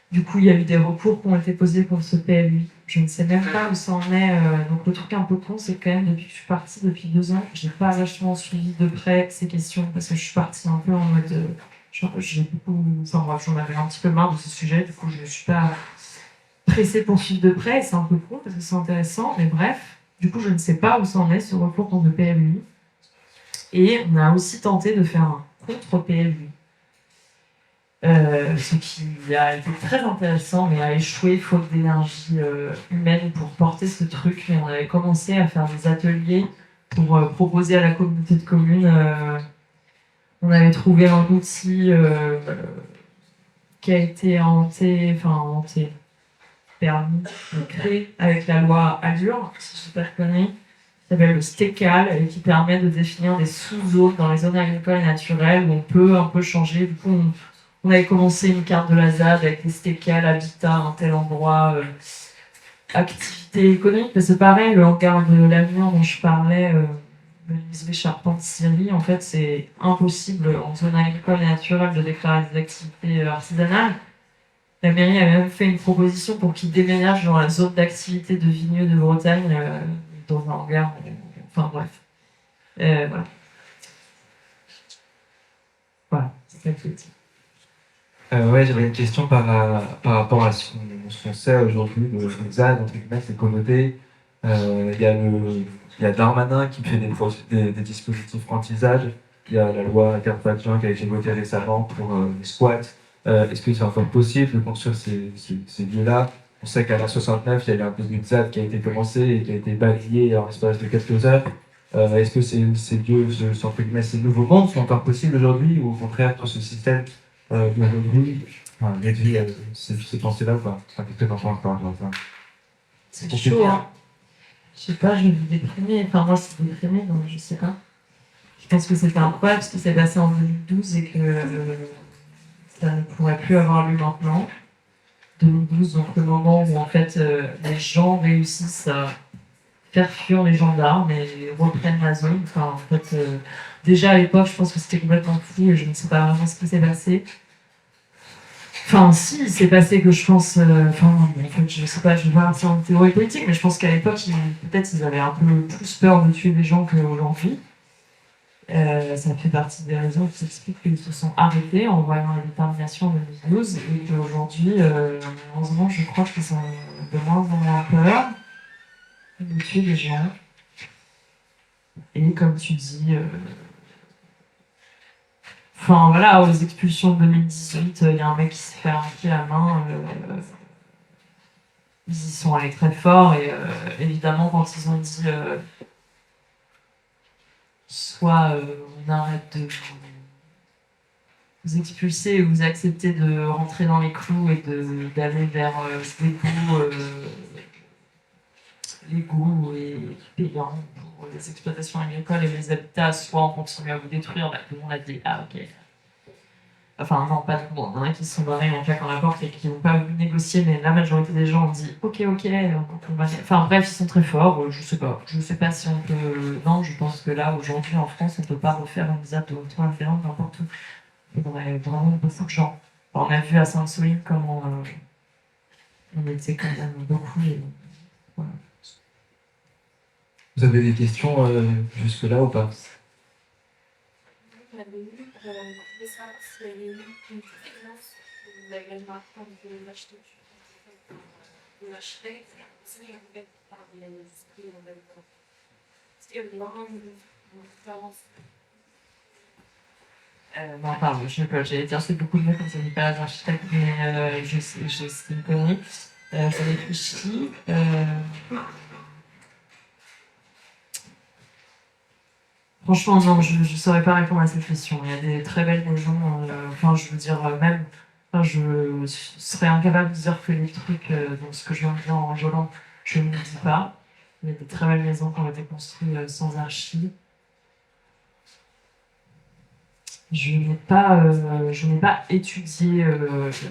Du coup, il y a eu des recours qui ont été posés pour ce PLUI. Je ne sais même pas où ça en est. Donc le truc un peu con, c'est que quand même, depuis que je suis partie, depuis 2 ans, j'ai pas vachement suivi de près ces questions, parce que je suis partie un peu en mode... j'ai beaucoup... Enfin bref, j'en avais un petit peu marre de ce sujet, du coup, je suis pas pressée pour suivre de près, et c'est un peu con, parce que c'est intéressant, mais bref. Du coup, je ne sais pas où ça en est, ce recours contre le PLUI. Et on a aussi tenté de faire un contre-PLUI. Ce qui a été très intéressant, mais a échoué faute d'énergie humaine pour porter ce truc. Mais on avait commencé à faire des ateliers pour proposer à la communauté de communes. On avait trouvé un outil qui a été permis, créé avec la loi Allure, si je ne sais pas connu, qui s'appelle le STECAL, et qui permet de définir des sous-zones dans les zones agricoles et naturelles où on peut un peu changer. Du coup, on avait commencé une carte de la ZAD avec les STECAL, habitat, un tel endroit, activité économique. C'est pareil, le hangar de l'avenir dont je parlais, menuiserie charpente scierie, en fait, c'est impossible en zone agricole et naturelle de déclarer des activités artisanales. La mairie a même fait une proposition pour qu'ils déménagent dans la zone d'activité de Vigneux de Bretagne, dans un hangar. Enfin bref. Voilà. Voilà, c'est ça que je veux dire. Ouais, j'avais une question par rapport à ce qu'on sait aujourd'hui, le ZAD, entre guillemets, c'est connoté. Il y a Darmanin qui fait des dispositifs anti-ZAD. Il y a la loi Carpathian qui a été votée récemment pour les squats. Est-ce que c'est encore possible de construire ces lieux-là? On sait qu'à la 69, il y a eu un début de ZAD qui a été commencé et qui a été balayé en l'espace de quelques heures. Est-ce que ces lieux, ces nouveaux mondes sont encore possibles aujourd'hui, ou au contraire, tout ce système d'aujourd'hui réduit ces pensées-là ou pas? Enfin, qu'est-ce que t'en penses par rapport à ça? C'est chaud, hein. Je sais pas, je vais me déprimer. Enfin, moi, je suis déprimée, donc je sais pas. Je pense que c'était incroyable ce qui s'est passé en 2012 et que ça ne pourrait plus avoir lieu maintenant. 2012, donc le moment où en fait les gens réussissent à faire fuir les gendarmes et reprennent la zone. Enfin, en fait, déjà à l'époque, je pense que c'était complètement fou et je ne sais pas vraiment ce qui s'est passé. Enfin, si, il s'est passé que je pense... en fait, je sais pas, je vais voir ça en théorie politique, mais je pense qu'à l'époque, peut-être ils avaient un peu plus peur de tuer des gens qu'aujourd'hui. Ça fait partie des raisons qui expliquent qu'ils se sont arrêtés en voyant la détermination de 2012 et qu'aujourd'hui, malheureusement, je crois qu'ils ont de moins en moins peur de tuer des gens. Et comme tu dis... Enfin voilà, aux expulsions de 2018, il y a un mec qui s'est fait arracher la main. Ils y sont allés très fort et évidemment quand ils ont dit soit on arrête de vous expulser ou vous acceptez de rentrer dans les clous et d'aller vers légaux et payants pour les exploitations agricoles et les habitats, soit on continue à vous détruire, bah, tout le monde a dit ah ok. Enfin non, pas tout le monde, il y en a qui se sont barrés en claquant la porte et qui n'ont pas voulu négocier, mais la majorité des gens ont dit ok, on va... Enfin bref, ils sont très forts, je sais pas si on peut... Non, je pense que là, aujourd'hui en France, on peut pas refaire un visa de retour inférent n'importe où. Il faudrait vraiment beaucoup de gens. On a vu à Sainte-Soline comment on était quand même beaucoup et voilà. Vous avez des questions jusque-là ou pas? Non, pardon, j'allais dire c'est beaucoup de mots comme ça n'est pas un architecte, mais je sais une connerie. J'avais réfléchi. Franchement, non, je ne saurais pas répondre à cette question. Il y a des très belles maisons, enfin, je veux dire, même, enfin, je serais incapable de dire que les trucs, donc ce que je viens de dire en rigolant, je ne le dis pas. Il y a des très belles maisons qui ont été construites sans archi. Je n'ai pas étudié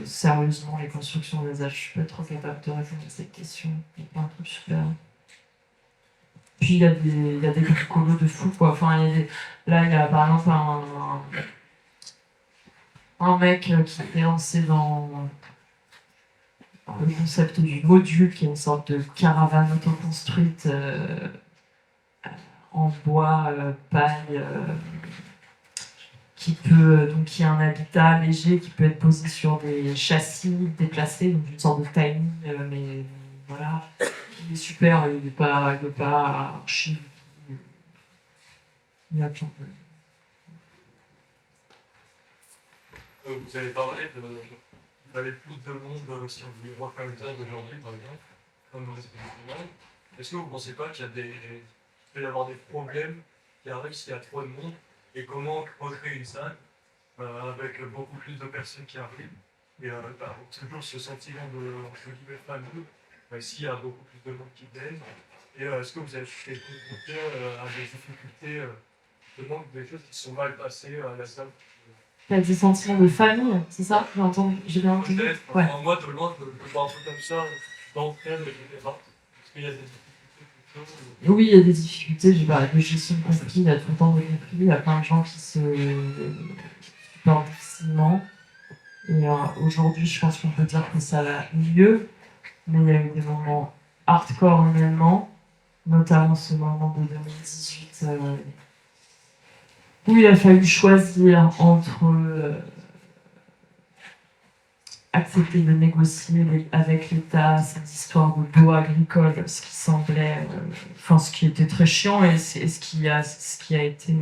sérieusement les constructions des âges. Je suis pas trop capable de répondre à cette question. Il y a pas un truc super. Puis il y a des bricolos de fou, quoi. Enfin, là, il y a par exemple un mec qui est lancé dans le concept du module, qui est une sorte de caravane autoconstruite en bois, paille, qui a un habitat léger qui peut être posé sur des châssis déplacés, donc une sorte de tiny, mais voilà, il est super, il n'est pas archi. Il a plein de... Vous avez parlé qu'il fallait plus de monde si on voulait refaire le test d'aujourd'hui, par exemple, comme vous expliquez. Est-ce que vous ne pensez pas qu'il peut y avoir des problèmes qui arrivent s'il y a trop de monde, et comment recréer une salle avec beaucoup plus de personnes qui arrivent, et toujours ce sentiment de fameux, s'il y a beaucoup plus de monde qui viennent, et est-ce que vous avez été confronté à des difficultés de manque, des choses qui sont mal passées à la salle? Il y a des sentiments de famille, c'est ça? J'ai bien entendu. Ouais. Moi, de loin, de voir un truc comme ça, d'entraide, etc. Est-ce qu'il y a des difficultés plutôt? Oui, il y a des difficultés. J'ai parlé de gestion de conflit, il y a tout le temps de conflit, il y a plein de gens qui se parlent difficilement. Et aujourd'hui, je pense qu'on peut dire que ça va mieux, mais il y a eu des moments hardcore humainement, notamment ce moment de 2018. Où il a fallu choisir entre accepter de négocier avec l'État cette histoire de loi agricole, ce qui semblait, ce qui était très chiant, et ce qui a été...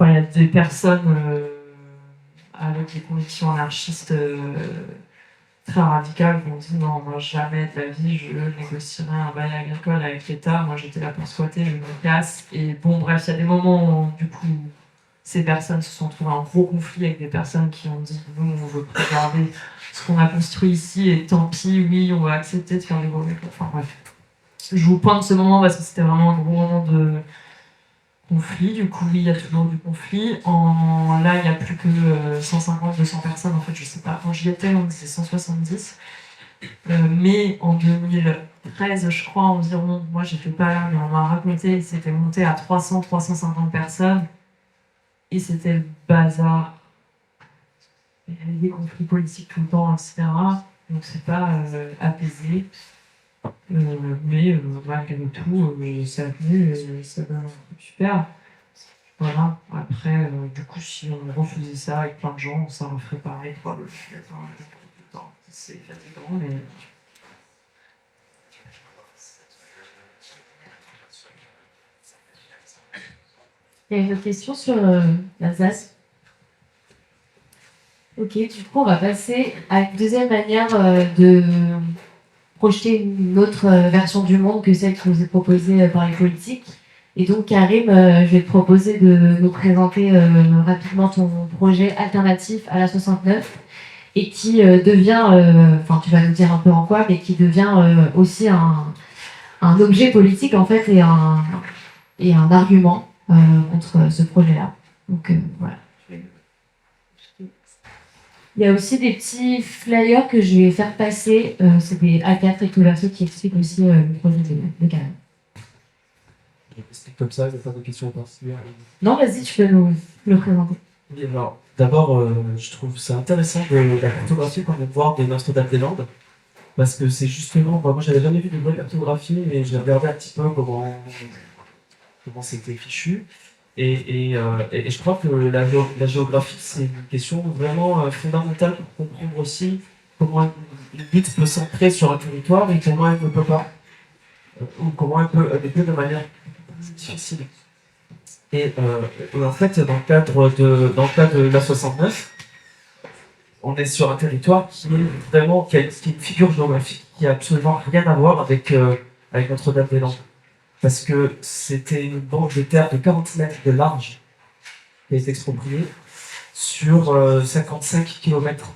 il y a des personnes avec des convictions anarchistes très radicales qui ont dit non, moi jamais de la vie je négocierai un bail agricole avec l'État, moi j'étais là pour squatter, je me casse. Et bon, bref, il y a des moments où du coup ces personnes se sont trouvées en gros conflit avec des personnes qui ont dit nous on veut préserver ce qu'on a construit ici et tant pis, oui on va accepter de faire des gros... Enfin bref, je vous pointe ce moment parce que c'était vraiment un gros moment de conflit. Du coup, oui, il y a toujours du conflit. Là, il n'y a plus que 150-200 personnes. En fait, je ne sais pas, quand j'y étais, on disait 170. Mais en 2013, je crois, environ, moi, j'étais pas là, mais on m'a raconté, c'était monté à 300-350 personnes. Et c'était le bazar. Il y avait des conflits politiques tout le temps, etc. Donc, c'est pas apaisé. Mais malgré tout, ça a tenu, ça donne un truc super. Voilà. Après, du coup, si on refaisait ça avec plein de gens, ça referait pareil. C'est fatigant, mais... Il y a une autre question sur l'Alsace. Ok, du coup, on va passer à une deuxième manière de projeter une autre version du monde que celle qui nous est proposée par les politiques. Et donc, Karim, je vais te proposer de nous présenter rapidement ton projet alternatif à la 69 et qui devient, tu vas nous dire un peu en quoi, mais qui devient aussi un objet politique en fait et un argument contre ce projet-là. Donc, voilà. Il y a aussi des petits flyers que je vais faire passer. C'est des A4 recto verso qui expliquent aussi le projet de Karim. C'est comme ça, il n'y a pas de questions particulières. Non, vas-y, tu peux nous le présenter. Oui, alors, d'abord, je trouve ça intéressant la cartographie qu'on vient de voir de Notre-Dame-des-Landes. Parce que c'est justement, moi j'avais jamais vu de vraie cartographie, mais j'ai regardé un petit peu comment c'était fichu. Et je crois que la géographie, c'est une question vraiment fondamentale pour comprendre aussi comment une ville peut s'ancrer sur un territoire et comment elle ne peut pas. Ou comment elle peut habiter de manière difficile. Et en fait, dans le cadre de la 69, on est sur un territoire qui est vraiment, qui est une figure géographique qui n'a absolument rien à voir avec Notre-Dame-des-Landes. Parce que c'était une bande de terre de 40 mètres de large qui a été expropriée sur 55 km.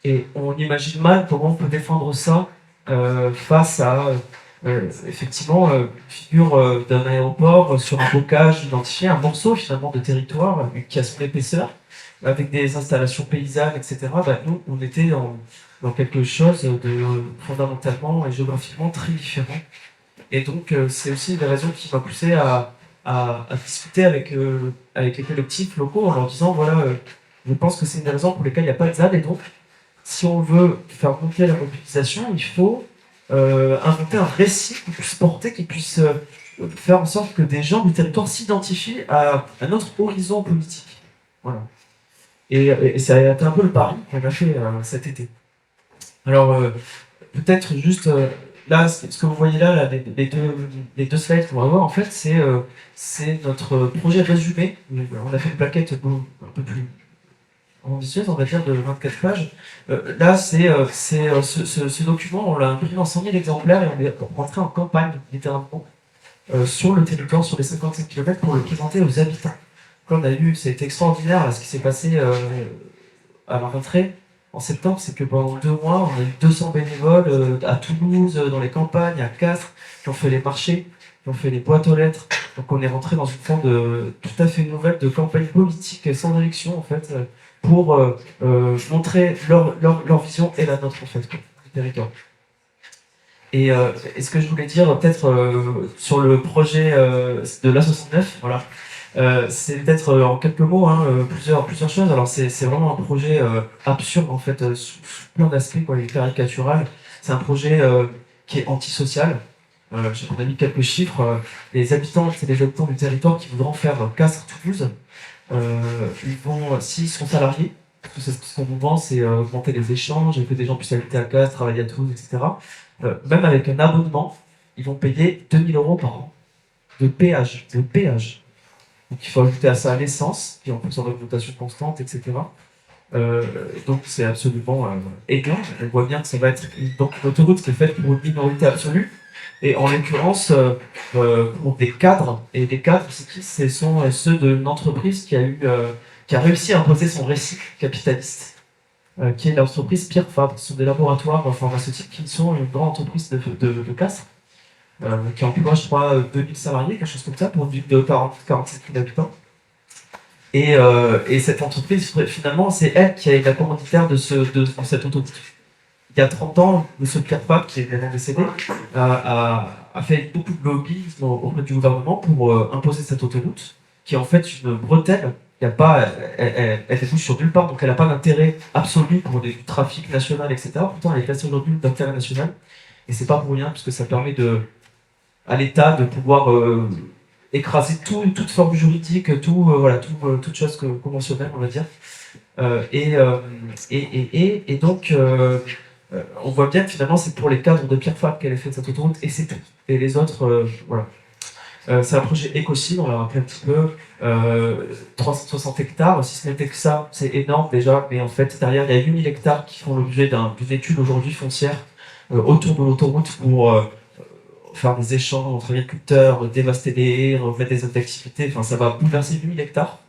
Et on imagine mal comment on peut défendre ça face à effectivement une figure d'un aéroport sur un bocage identifié, un morceau finalement de territoire qui a son épaisseur, avec des installations paysannes, etc. Nous, on était dans quelque chose de fondamentalement et géographiquement très différent Et donc, c'est aussi une des raisons qui m'a poussé à discuter avec les collectifs locaux en leur disant, voilà, je pense que c'est une des raisons pour lesquelles il n'y a pas de ZAD, et donc, si on veut faire monter la mobilisation, il faut inventer un récit qui puisse porter, qui puisse faire en sorte que des gens du territoire s'identifient à notre horizon politique. Voilà. Et ça a été un peu le pari qu'on a fait cet été. Alors, peut-être juste, là, ce que vous voyez là, les deux slides qu'on va voir, en fait, c'est notre projet résumé. On a fait une plaquette un peu plus ambitieuse, on va dire, de 24 pages. Là, ce document, on l'a imprimé en 100 000 exemplaires et on est rentré en campagne, littéralement, sur le territoire, sur les 55 km, pour le présenter aux habitants. Là, on a eu, ça a été extraordinaire, là, ce qui s'est passé à la rentrée en septembre, c'est que pendant 2 mois, on a eu 200 bénévoles à Toulouse, dans les campagnes, à Castres, qui ont fait les marchés, qui ont fait les boîtes aux lettres. Donc on est rentré dans une forme tout à fait nouvelle de campagne politique sans élection, en fait, pour montrer leur vision et la nôtre, en fait, du territoire. Et ce que je voulais dire, peut-être, sur le projet de l'A69, voilà, c'est peut-être en quelques mots plusieurs choses. Alors c'est vraiment un projet absurde, en fait, sous plein d'aspects, quoi, il est caricatural. C'est un projet qui est antisocial. On a mis quelques chiffres. Les habitants, c'est les habitants du territoire qui voudront faire Castres-Toulouse. S'ils sont salariés, parce que ce qu'on nous vend, c'est augmenter les échanges, et que des gens puissent habiter à Castres, travailler à Toulouse, etc. Même avec un abonnement, ils vont payer 2 000 € par an de péage. Donc il faut ajouter à ça l'essence, qui en plus en augmentation constante, etc. Donc c'est absolument énorme. On voit bien que ça va être une autoroute qui est faite pour une minorité absolue. Et en l'occurrence, pour des cadres, et des cadres, ce sont ceux d'une entreprise qui a réussi à imposer son récit capitaliste, qui est l'entreprise Pierre Fabre. Ce sont des laboratoires pharmaceutiques qui sont une grande entreprise de Castres, qui emploie, je crois, 2000 salariés, quelque chose comme ça, pour une ville de 47 000 habitants. Et cette entreprise, finalement, c'est elle qui est la commanditaire de cette autoroute. Il y a 30 ans, M. Pierre Fabre, qui est maintenant décédé, a fait beaucoup de lobbyisme auprès du gouvernement pour imposer cette autoroute, qui est en fait une bretelle. Elle débouche sur nulle part, donc elle n'a pas d'intérêt absolu pour du trafic national, etc. Pourtant, elle est classée aujourd'hui d'intérêt national. Et c'est pas pour rien, puisque ça permet à l'État de pouvoir écraser toute forme juridique, toute chose conventionnelle, on va dire. Et donc, on voit bien que finalement, c'est pour les cadres de Pierre Fabre qu'elle a fait cette autoroute, et c'est tout. Et les autres, voilà. C'est un projet écocide, on l'a rappelé un petit peu. 360 hectares, si ce n'était que ça, c'est énorme déjà, mais en fait, derrière, il y a 8000 hectares qui font l'objet d'une étude aujourd'hui foncière autour de l'autoroute pour faire des échanges entre agriculteurs, dévaster des haies, remettre des autres activités. Enfin, ça va bouleverser 8000 hectares.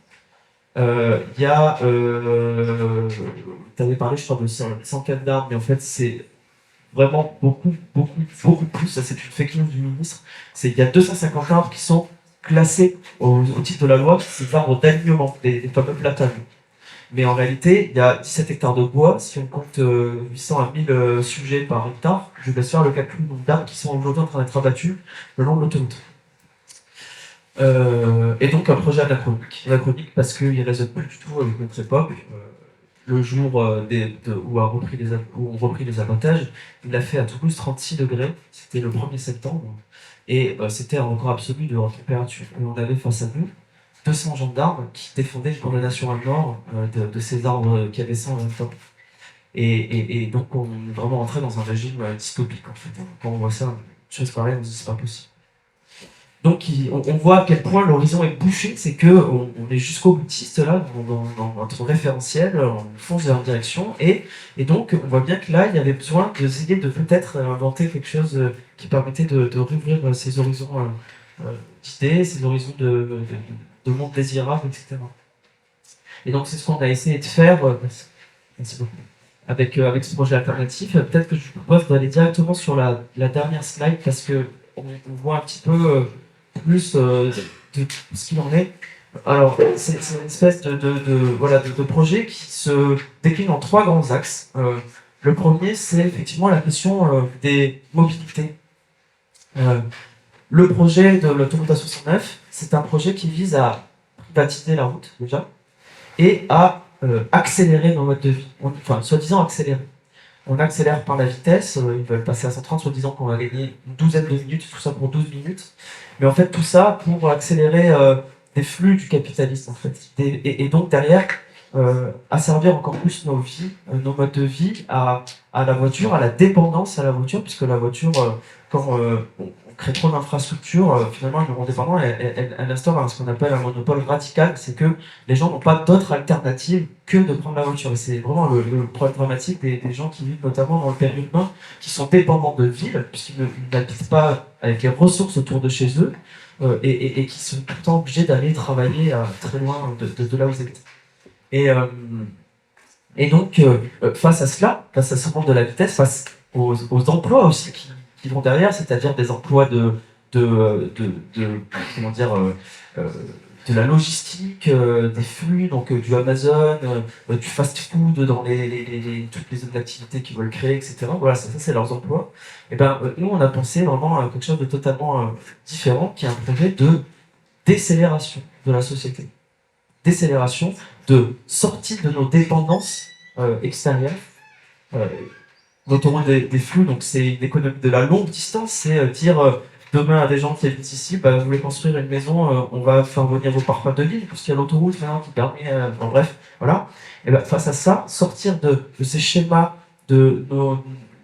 Il y a, tu avais parlé, je crois, de 104 d'arbres, mais en fait, c'est vraiment beaucoup plus. Ça, c'est une fake news du ministre. Il y a 250 arbres qui sont classés au titre de la loi, ces arbres d'alignement, les fameux platanes. Mais en réalité, il y a 17 hectares de bois. Si on compte 800 à 1000 sujets par hectare, je vais faire le calcul du nombre d'arbres qui sont aujourd'hui en train d'être abattus le long de l'autoroute. Et donc un projet anachronique parce qu'il ne résonne plus du tout avec notre époque. Le jour où on repris les abattages, il a fait à Toulouse 36 degrés, c'était le 1er septembre, et c'était un record absolu de température. Et on avait face à nous 200 gendarmes qui défendaient une condamnation à mort de ces arbres qui avaient 120 ans. Et donc on est vraiment rentré dans un régime dystopique, en fait. Quand on voit ça, une chose pareille, on se dit c'est pas possible. Donc on voit à quel point l'horizon est bouché, c'est qu'on est jusqu'au boutiste là, dans notre référentiel, on fonce vers une direction, et donc on voit bien que là il y avait besoin d'essayer de peut-être inventer quelque chose qui permettait de rouvrir ces horizons d'idées, ces horizons de monde désirable, etc. Et donc c'est ce qu'on a essayé de faire merci beaucoup, avec ce projet alternatif. Peut-être que je vous propose d'aller directement sur la dernière slide, parce que on voit un petit peu plus de ce qu'il en est. Alors, c'est une espèce de projet qui se décline en 3 grands axes. Le premier, c'est effectivement la question des mobilités. Le projet de l'autoroute A69, c'est un projet qui vise à privatiser la route, déjà, et à accélérer nos modes de vie. Enfin, soi-disant accélérer. On accélère par la vitesse, ils veulent passer à 130, soi-disant qu'on va gagner une douzaine de minutes, tout ça pour 12 minutes. Mais en fait, tout ça pour accélérer des flux du capitalisme, en fait. Et donc, derrière, asservir encore plus nos vies, nos modes de vie à la voiture, à la dépendance à la voiture, puisque la voiture, quand on crée trop d'infrastructures, finalement, elle nous rend dépendants, elle instaure ce qu'on appelle un monopole radical, c'est que les gens n'ont pas d'autre alternative que de prendre la voiture. Et c'est vraiment le problème dramatique des gens qui vivent notamment dans le périurbain, qui sont dépendants de villes, puisqu'ils n'habitent pas avec les ressources autour de chez eux, et qui sont tout le temps obligés d'aller travailler très loin de là où ils habitent. Et donc, face à cela, face à ce monde de la vitesse, face aux emplois aussi qui vont derrière, c'est-à-dire des emplois comment dire, de la logistique, des flux, donc du Amazon, du fast-food dans toutes les autres activités qu'ils veulent créer, etc. Voilà, ça c'est leurs emplois. Et ben, nous, on a pensé vraiment à quelque chose de totalement différent, qui est un projet de décélération de la société. Décélération, de sortie de nos dépendances extérieures. L'autoroute des flux, donc c'est une économie de la longue distance, c'est dire demain à des gens qui habitent ici, vous voulez construire une maison, on va faire venir vos parfums de ville, puisqu'il y a l'autoroute maintenant qui permet, en bref, voilà. Et ben, face à ça, sortir de ces schémas de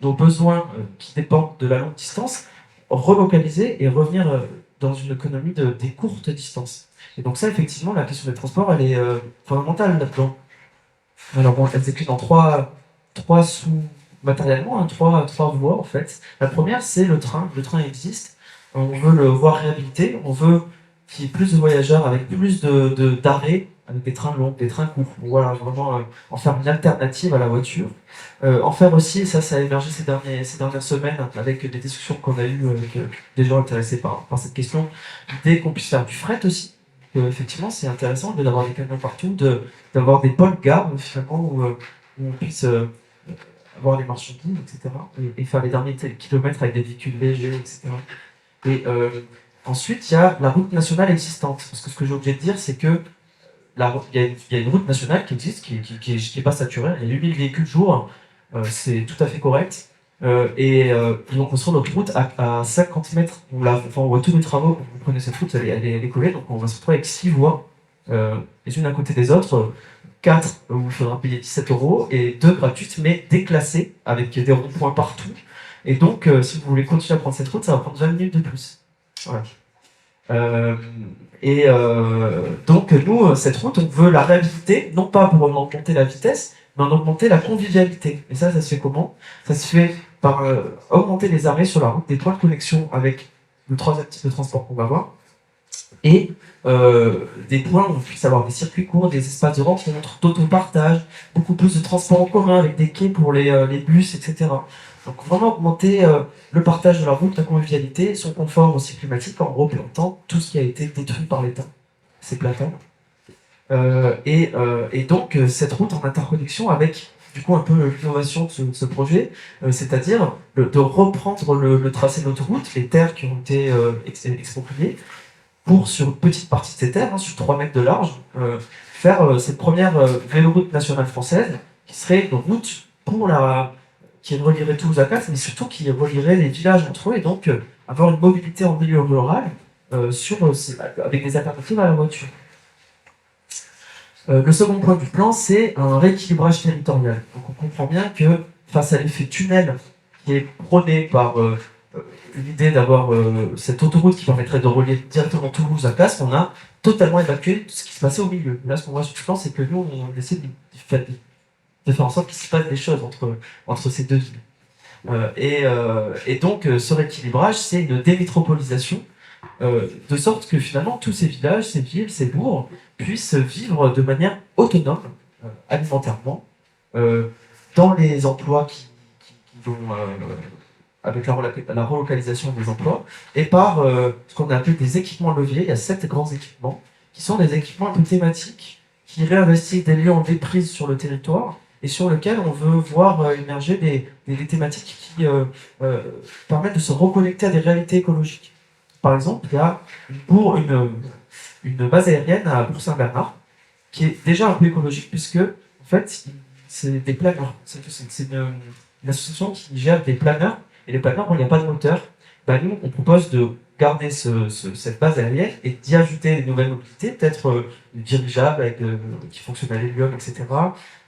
nos besoins qui dépendent de la longue distance, relocaliser et revenir dans une économie des courtes distances. Et donc ça, effectivement, la question des transports, elle est fondamentale là-dedans. Alors bon, elle s'écrit dans trois matériellement, trois voies en fait. La première, c'est le train. Le train existe. On veut le voir réhabilité. On veut qu'il y ait plus de voyageurs avec plus d'arrêts, avec des trains longs, des trains courts. Voilà, vraiment en faire une alternative à la voiture. En faire aussi, ça a émergé ces dernières semaines avec des discussions qu'on a eues avec des gens intéressés par cette question. L'idée qu'on puisse faire du fret aussi. Effectivement, c'est intéressant d'avoir des camions partout, d'avoir des pôles gares finalement où on puisse avoir les marchandises, etc. Et faire les derniers kilomètres avec des véhicules légers, etc. Et ensuite, il y a la route nationale existante. Parce que ce que j'ai oublié de dire, c'est que il y a une route nationale qui existe, qui est pas saturée. Il y a 8000 véhicules jour, c'est tout à fait correct. Ils vont construire notre route à 50 mètres. On voit tous les travaux, vous prenez cette route, elle est collée, donc on va se retrouver avec 6 voies, les unes à côté des autres, 4 où il faudra payer 17 € et 2 gratuites, mais déclassées, avec des ronds-points partout. Et donc, si vous voulez continuer à prendre cette route, ça va prendre 20 minutes de plus. Voilà. Donc, nous, cette route, on veut la réhabiliter, non pas pour en augmenter la vitesse, mais en augmenter la convivialité. Et ça se fait comment? Ça se fait par augmenter les arrêts sur la route, des points de connexion avec le troisième type de transport qu'on va voir, et des points où on puisse avoir des circuits courts, des espaces de rencontre, d'autopartage, beaucoup plus de transports en commun avec des quais pour les bus, etc. Donc vraiment augmenter le partage de la route, la convivialité, son confort aussi climatique en replantant tout ce qui a été détruit par l'État. C'est platanes. Et donc cette route en interconnexion avec du coup un peu l'innovation de ce projet, c'est-à-dire de reprendre le tracé de l'autoroute, les terres qui ont été expropriées, pour sur une petite partie de ces terres, sur 3 mètres de large, faire cette première véloroute nationale française, qui serait une route qui relierait Toulouse à Castres, mais surtout qui relierait les villages entre eux, et donc avoir une mobilité en milieu rural avec des alternatives à la voiture. Le second point du plan, c'est un rééquilibrage territorial. Donc on comprend bien que face à l'effet tunnel qui est prôné par l'idée d'avoir cette autoroute qui permettrait de relier directement Toulouse à Castres, on a totalement évacué tout ce qui se passait au milieu. Là, ce qu'on voit sur le plan, c'est que nous, on essaie de faire en sorte qu'il se passe des choses entre ces deux villes. Et donc, ce rééquilibrage, c'est une démétropolisation, de sorte que finalement, tous ces villages, ces villes, ces bourgs, puissent vivre de manière autonome, alimentairement, dans les emplois qui vont... avec la relocalisation des emplois, et par ce qu'on a appelé des équipements leviers. Il y a 7 grands équipements, qui sont des équipements un peu thématiques, qui réinvestissent des lieux en déprise sur le territoire, et sur lequel on veut voir émerger des thématiques qui permettent de se reconnecter à des réalités écologiques. Par exemple, il y a une base aérienne à Bourg-Saint-Bernard qui est déjà un peu écologique puisque en fait c'est des planeurs. C'est une association qui gère des planeurs et les planeurs, quand il n'y a pas de moteur, nous on propose de garder cette base aérienne et d'y ajouter des nouvelles mobilités, peut-être dirigeables qui fonctionnent à l'hélium, etc.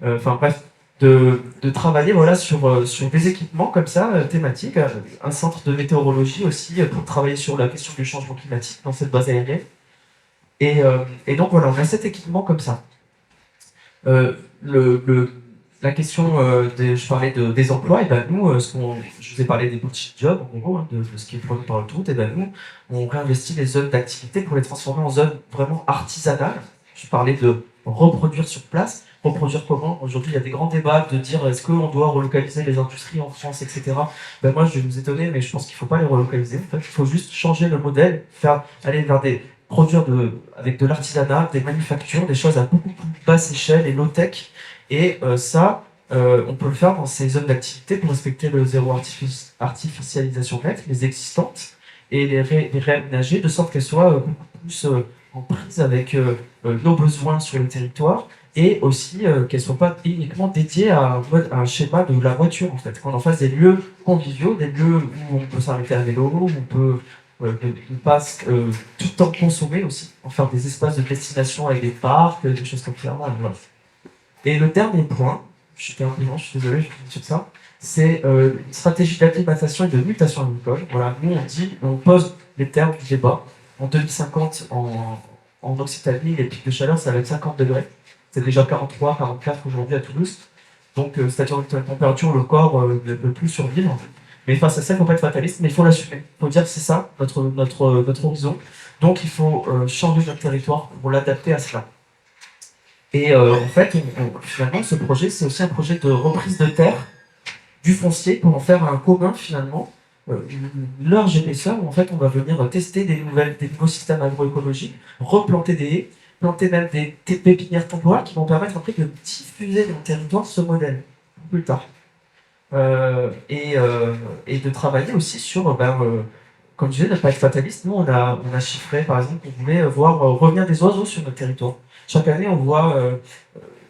Enfin bref, de travailler voilà, sur des équipements comme ça, thématiques, un centre de météorologie aussi pour travailler sur la question du changement climatique dans cette base aérienne. Et donc voilà, on a cet équipement comme ça. La question, je parlais des emplois, et nous, je vous ai parlé des bullshit jobs, en gros, de ce qui est produit par le tout, et nous, on réinvestit les zones d'activité pour les transformer en zones vraiment artisanales. Je parlais de reproduire sur place. Reproduire comment? Aujourd'hui, il y a des grands débats de dire est-ce qu'on doit relocaliser les industries en France, etc. Moi, je vais vous étonner, mais je pense qu'il ne faut pas les relocaliser. En fait, il faut juste changer le modèle, aller vers produire avec de l'artisanat, des manufactures, des choses à beaucoup plus basse échelle et low-tech. Et on peut le faire dans ces zones d'activité pour respecter le zéro artificialisation nette, les existantes, et les réaménager de sorte qu'elles soient beaucoup plus en prise avec nos besoins sur le territoire, et aussi qu'elles ne soient pas uniquement dédiées à un schéma de la voiture, en fait. Qu'on en fasse des lieux conviviaux, des lieux où on peut s'arrêter à vélo, où on peut passe tout le temps consommer aussi, en faire des espaces de destination avec des parcs, des choses comme ça. Voilà. Et le dernier point, je suis désolé, je finis sur ça, c'est une stratégie d'acclimatation et de mutation agricole. Voilà, nous on pose les termes du débat. En 2050, en Occitanie, les pics de chaleur, ça va être 50 degrés. C'est déjà 43, 44 aujourd'hui à Toulouse. Donc, c'est-à-dire que la température, le corps ne peut plus survivre. Mais face à ça, il ne faut pas être fataliste, mais il faut l'assumer. Il faut dire que c'est ça, notre horizon. Donc, il faut changer notre territoire pour l'adapter à cela. Et en fait, finalement, ce projet, c'est aussi un projet de reprise de terre, du foncier, pour en faire un commun, finalement, une large épaisseur, où en fait, on va venir tester des nouveaux systèmes agroécologiques, replanter des haies, planter même des pépinières temporaires qui vont permettre après de diffuser dans le territoire ce modèle, plus tard. Et de travailler aussi sur, comme je disais, ne pas être fataliste. Nous, on a chiffré, par exemple, qu'on voulait voir revenir des oiseaux sur notre territoire. Chaque année, on voit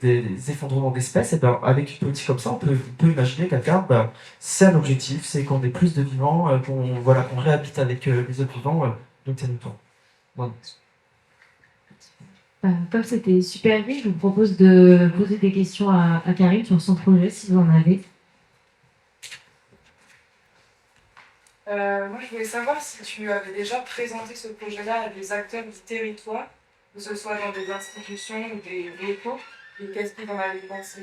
des effondrements d'espèces, et avec une politique comme ça, on peut imaginer qu'à terme, c'est un objectif, c'est qu'on ait plus de vivants, qu'on réhabite avec les autres vivants notre territoire. Voilà. Comme c'était super riche, je vous propose de poser des questions à Karim sur son projet, si vous en avez. Moi, je voulais savoir si tu avais déjà présenté ce projet-là à des acteurs du territoire, que ce soit dans des institutions ou des locaux, et qu'est-ce qu'ils en avaient pensé?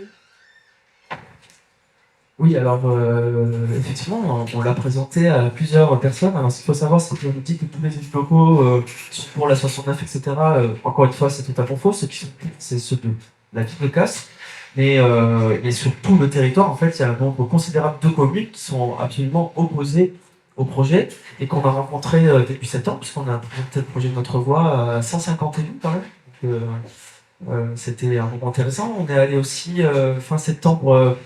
Oui, alors effectivement, on l'a présenté à plusieurs personnes. Alors, ce qu'il faut savoir, c'est qu'on nous dit que tous les élus locaux sont pour la 69, etc. Encore une fois, c'est totalement faux. Ceux qui sont pour, c'est ceux de la ville de Castres. Mais sur tout le territoire, en fait, il y a un nombre considérable de communes qui sont absolument opposées au projet et qu'on a rencontré depuis 7 ans, puisqu'on a présenté le projet de notre voix à 150 élus quand même. Donc, c'était un moment intéressant. On est allé aussi fin septembre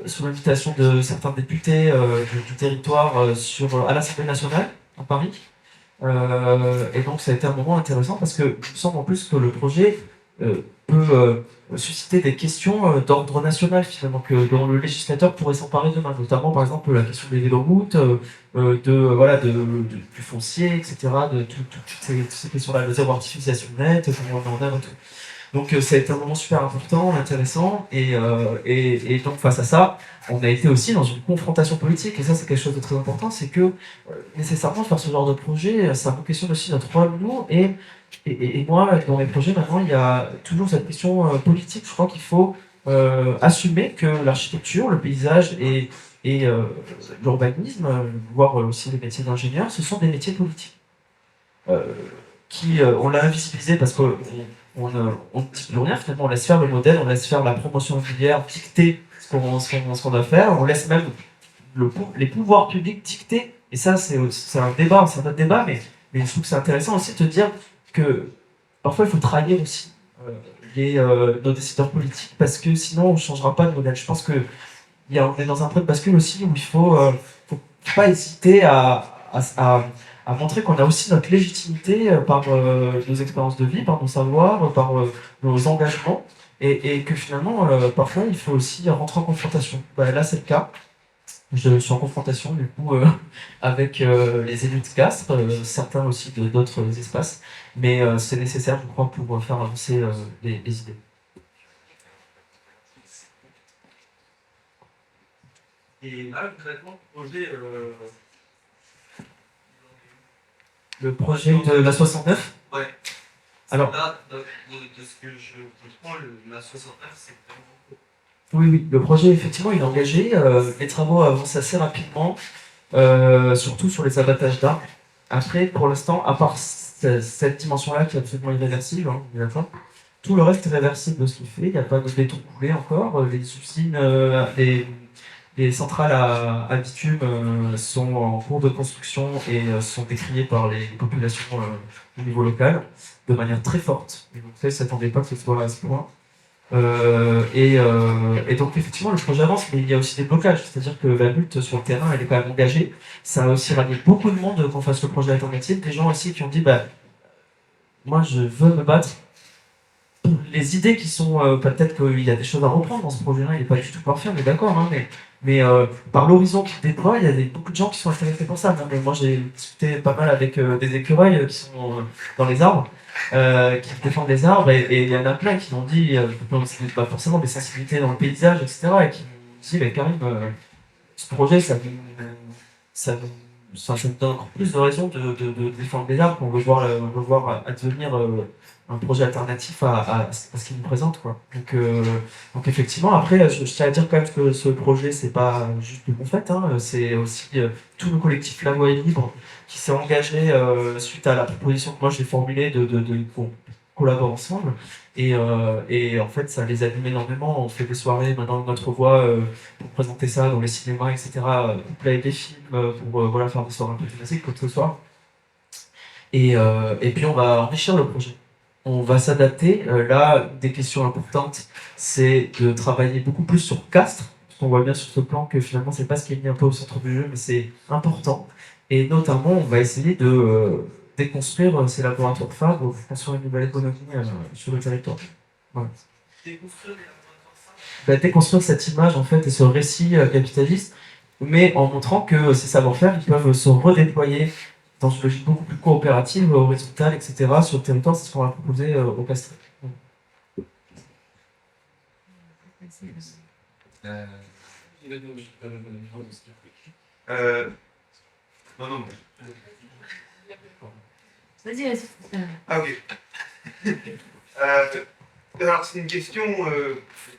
sous l'invitation de certains députés du territoire à l'Assemblée nationale à Paris. Et donc ça a été un moment intéressant parce que il me semble en plus que le projet peut susciter des questions d'ordre national finalement dont le législateur pourrait s'emparer demain, notamment par exemple la question des véloroutes, du foncier, etc., de toutes ces questions-là, le zéro artificialisation nette, comment on en a, tout. Donc ça a été un moment super important, intéressant, et donc face à ça, on a été aussi dans une confrontation politique, et ça c'est quelque chose de très important, c'est que nécessairement faire ce genre de projet, ça questionne aussi notre rôle nous, et moi dans mes projets maintenant il y a toujours cette question politique. Je crois qu'il faut assumer que l'architecture, le paysage et l'urbanisme, voire aussi les métiers d'ingénieur, ce sont des métiers politiques. On l'a invisibilisé parce qu'on ne dit plus rien, finalement, on laisse faire le modèle, on laisse faire la promotion immobilière, dicter ce qu'on doit faire, on laisse même les pouvoirs publics dicter, et ça c'est un autre débat, mais je trouve que c'est intéressant aussi de te dire que parfois il faut trahir aussi nos décideurs politiques, parce que sinon on ne changera pas de modèle. Je pense que on est dans un point de bascule aussi où il faut pas hésiter à montrer qu'on a aussi notre légitimité par nos expériences de vie, par nos savoirs, par nos engagements, et que finalement, parfois, il faut aussi rentrer en confrontation. Là, c'est le cas. Je suis en confrontation, du coup, avec les élus de Castres, certains aussi d'autres espaces, mais c'est nécessaire, je crois, pour faire avancer les idées. Et là, concrètement, le projet de la 69. Ouais. Alors, là, de ce que je comprends, la 69, c'est vraiment... Oui, le projet, effectivement, il est engagé. Les travaux avancent assez rapidement, surtout sur les abattages d'arbres. Après, pour l'instant, à part cette dimension-là qui est absolument irréversible, hein, d'accord, tout le reste est réversible de ce qu'il fait. Il n'y a pas de béton coulé encore. Les usines, les centrales à bitume sont en cours de construction et sont décriées par les populations au niveau local de manière très forte. Et donc, ça, ils ne s'attendaient pas que ce soit à ce point. Et donc, effectivement, le projet avance, mais il y a aussi des blocages. C'est-à-dire que la lutte sur le terrain, elle est quand même engagée. Ça a aussi rallié beaucoup de monde qu'on fasse le projet alternatif. Des gens aussi qui ont dit moi, je veux me battre. Les idées qui sont, peut-être qu'il y a des choses à reprendre dans ce projet-là, il n'est pas du tout parfait, on est d'accord, hein, mais par l'horizon qu'il déploie, il y a beaucoup de gens qui sont intéressés pour ça. Mais moi, j'ai discuté pas mal avec des écureuils qui sont dans les arbres, qui défendent les arbres, et il y en a plein qui m'ont dit, pas forcément des sensibilités dans le paysage, etc., et qui m'ont dit, mais Karim, ce projet, ça me donne encore plus de raisons de défendre les arbres, qu'on veut voir advenir un projet alternatif à ce qu'il nous présente, quoi. Donc effectivement, après, je tiens à dire quand même que ce projet, c'est pas juste du bon fait, hein, c'est aussi tout le collectif La Voix est libre qui s'est engagé suite à la proposition que moi j'ai formulée qu'on collabore ensemble. Et en fait, ça les anime énormément. On fait des soirées maintenant de notre voix pour présenter ça dans les cinémas, etc. Couplé avec des films pour faire des soirées un peu thématiques, comme ce soir. Et puis on va enrichir le projet. On va s'adapter. Là, des questions importantes, c'est de travailler beaucoup plus sur Castres. Parce qu'on voit bien sur ce plan que finalement, c'est pas ce qui est mis un peu au centre du jeu, mais c'est important. Et notamment, on va essayer de déconstruire ces laboratoires phares pour construire une nouvelle économie sur le territoire. Voilà. Déconstruire cette image, en fait, et ce récit capitaliste, mais en montrant que ces savoir-faire, ils peuvent se redéployer dans une logique beaucoup plus coopérative, horizontale, etc. sur le territoire. C'est ce qu'on va proposer au Castres. Non. Vas-y. Ah, ok. Alors, c'est une question.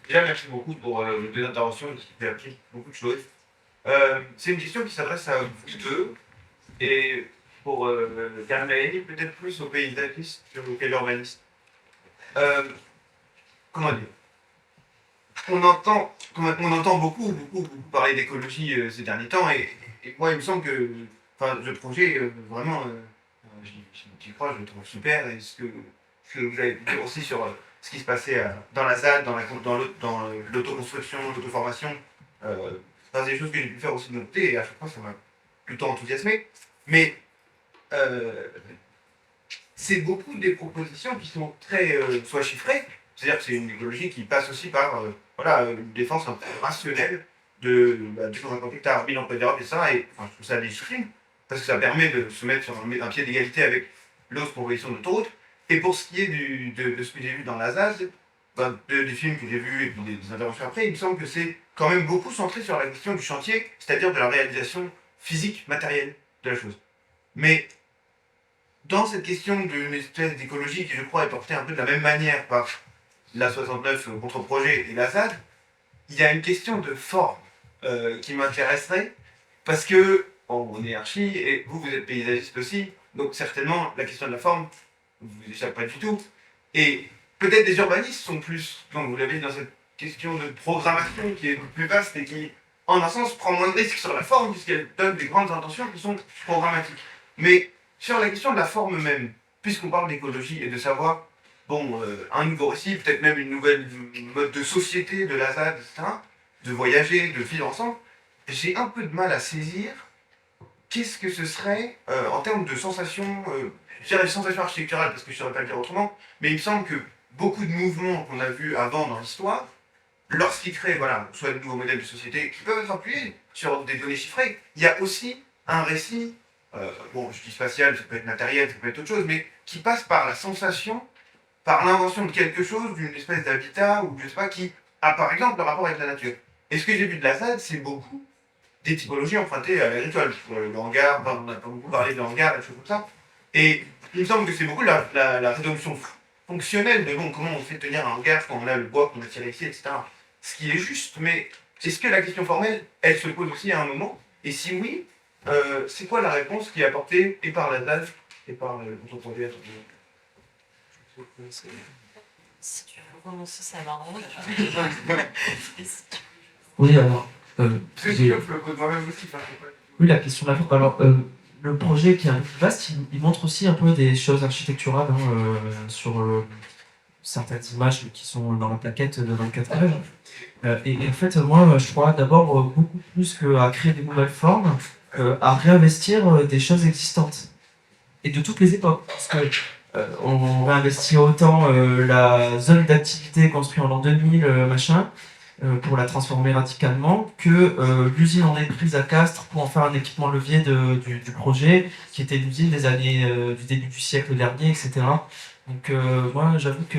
Déjà, merci beaucoup pour les deux interventions qui ont appris beaucoup de choses. C'est une question qui s'adresse à vous deux. Et pour Carmel, peut-être plus aux paysagistes qu'aux urbanistes. Comment dire? On entend beaucoup parler d'écologie ces derniers temps, et moi, il me semble que le projet, vraiment, j'y crois, je le trouve super, et ce que vous avez dit aussi sur ce qui se passait dans la ZAD, dans l'autoconstruction, l'auto-formation, c'est des choses que j'ai pu faire aussi de mon côté, et à chaque fois, ça m'a plutôt enthousiasmé. Mais c'est beaucoup des propositions qui sont très soit chiffrées, c'est-à-dire que c'est une écologie qui passe aussi par une défense un peu rationnelle de 250 hectares, bilan prévérable et ça, et je trouve ça légitime, parce que ça permet de se mettre sur un pied d'égalité avec l'autre proposition d'autoroute. Et pour ce qui est de ce que j'ai vu dans la ZAD, des films que j'ai vus et puis des interventions après, il me semble que c'est quand même beaucoup centré sur la question du chantier, c'est-à-dire de la réalisation physique, matérielle de la chose. Mais dans cette question d'une espèce d'écologie qui, je crois, est portée un peu de la même manière par la 69 contre-projet et la ZAD, il y a une question de forme qui m'intéresserait, parce que on est archi, et vous êtes paysagiste aussi, donc certainement la question de la forme ne vous échappe pas du tout. Et peut-être des urbanistes sont plus, donc vous l'avez dit, dans cette question de programmation qui est plus vaste et qui, en un sens, prend moins de risques sur la forme, puisqu'elle donne des grandes intentions qui sont programmatiques. Mais sur la question de la forme même, puisqu'on parle d'écologie et de savoir un nouveau récit, peut-être même une nouvelle mode de société de la ZAD, etc., de voyager, de vivre ensemble, j'ai un peu de mal à saisir qu'est-ce que ce serait en termes de sensations, je dirais sensations architecturales parce que je ne saurais pas le dire autrement, mais il me semble que beaucoup de mouvements qu'on a vus avant dans l'histoire, lorsqu'ils créent soit de nouveaux modèles de société qui peuvent être appuyés sur des données chiffrées, il y a aussi un récit, je dis spatial, ça peut être matériel, ça peut être autre chose, mais qui passe par la sensation, par l'invention de quelque chose, d'une espèce d'habitat, ou je sais pas, qui a par exemple le rapport avec la nature. Et ce que j'ai vu de la ZAD, c'est beaucoup des typologies empruntées à l'agricole. Le hangar, on a beaucoup parlé de hangar, des choses comme ça. Et il me semble que c'est beaucoup la réduction fonctionnelle de comment on fait tenir un hangar quand on a le bois qu'on a tiré ici, etc. Ce qui est juste, mais est-ce que la question formelle, elle se pose aussi à un moment? Et si oui, c'est quoi la réponse qui est apportée et par la ZAD et par votre projet? Si tu veux commencer, ça m'arrange. Oui, alors. Oui, la question de la forme. Alors, le projet qui est un peu plus vaste, il montre aussi un peu des choses architecturales sur certaines images qui sont dans la plaquette de 24 pages. Et en fait, moi, je crois d'abord beaucoup plus qu'à créer des nouvelles formes, à réinvestir des choses existantes. Et de toutes les époques. Parce que on réinvestit autant la zone d'activité construite en l'an 2000, pour la transformer radicalement, que l'usine en prise à Castres pour en faire un équipement levier du projet, qui était l'usine des années du début du siècle dernier, etc. Donc moi, j'avoue que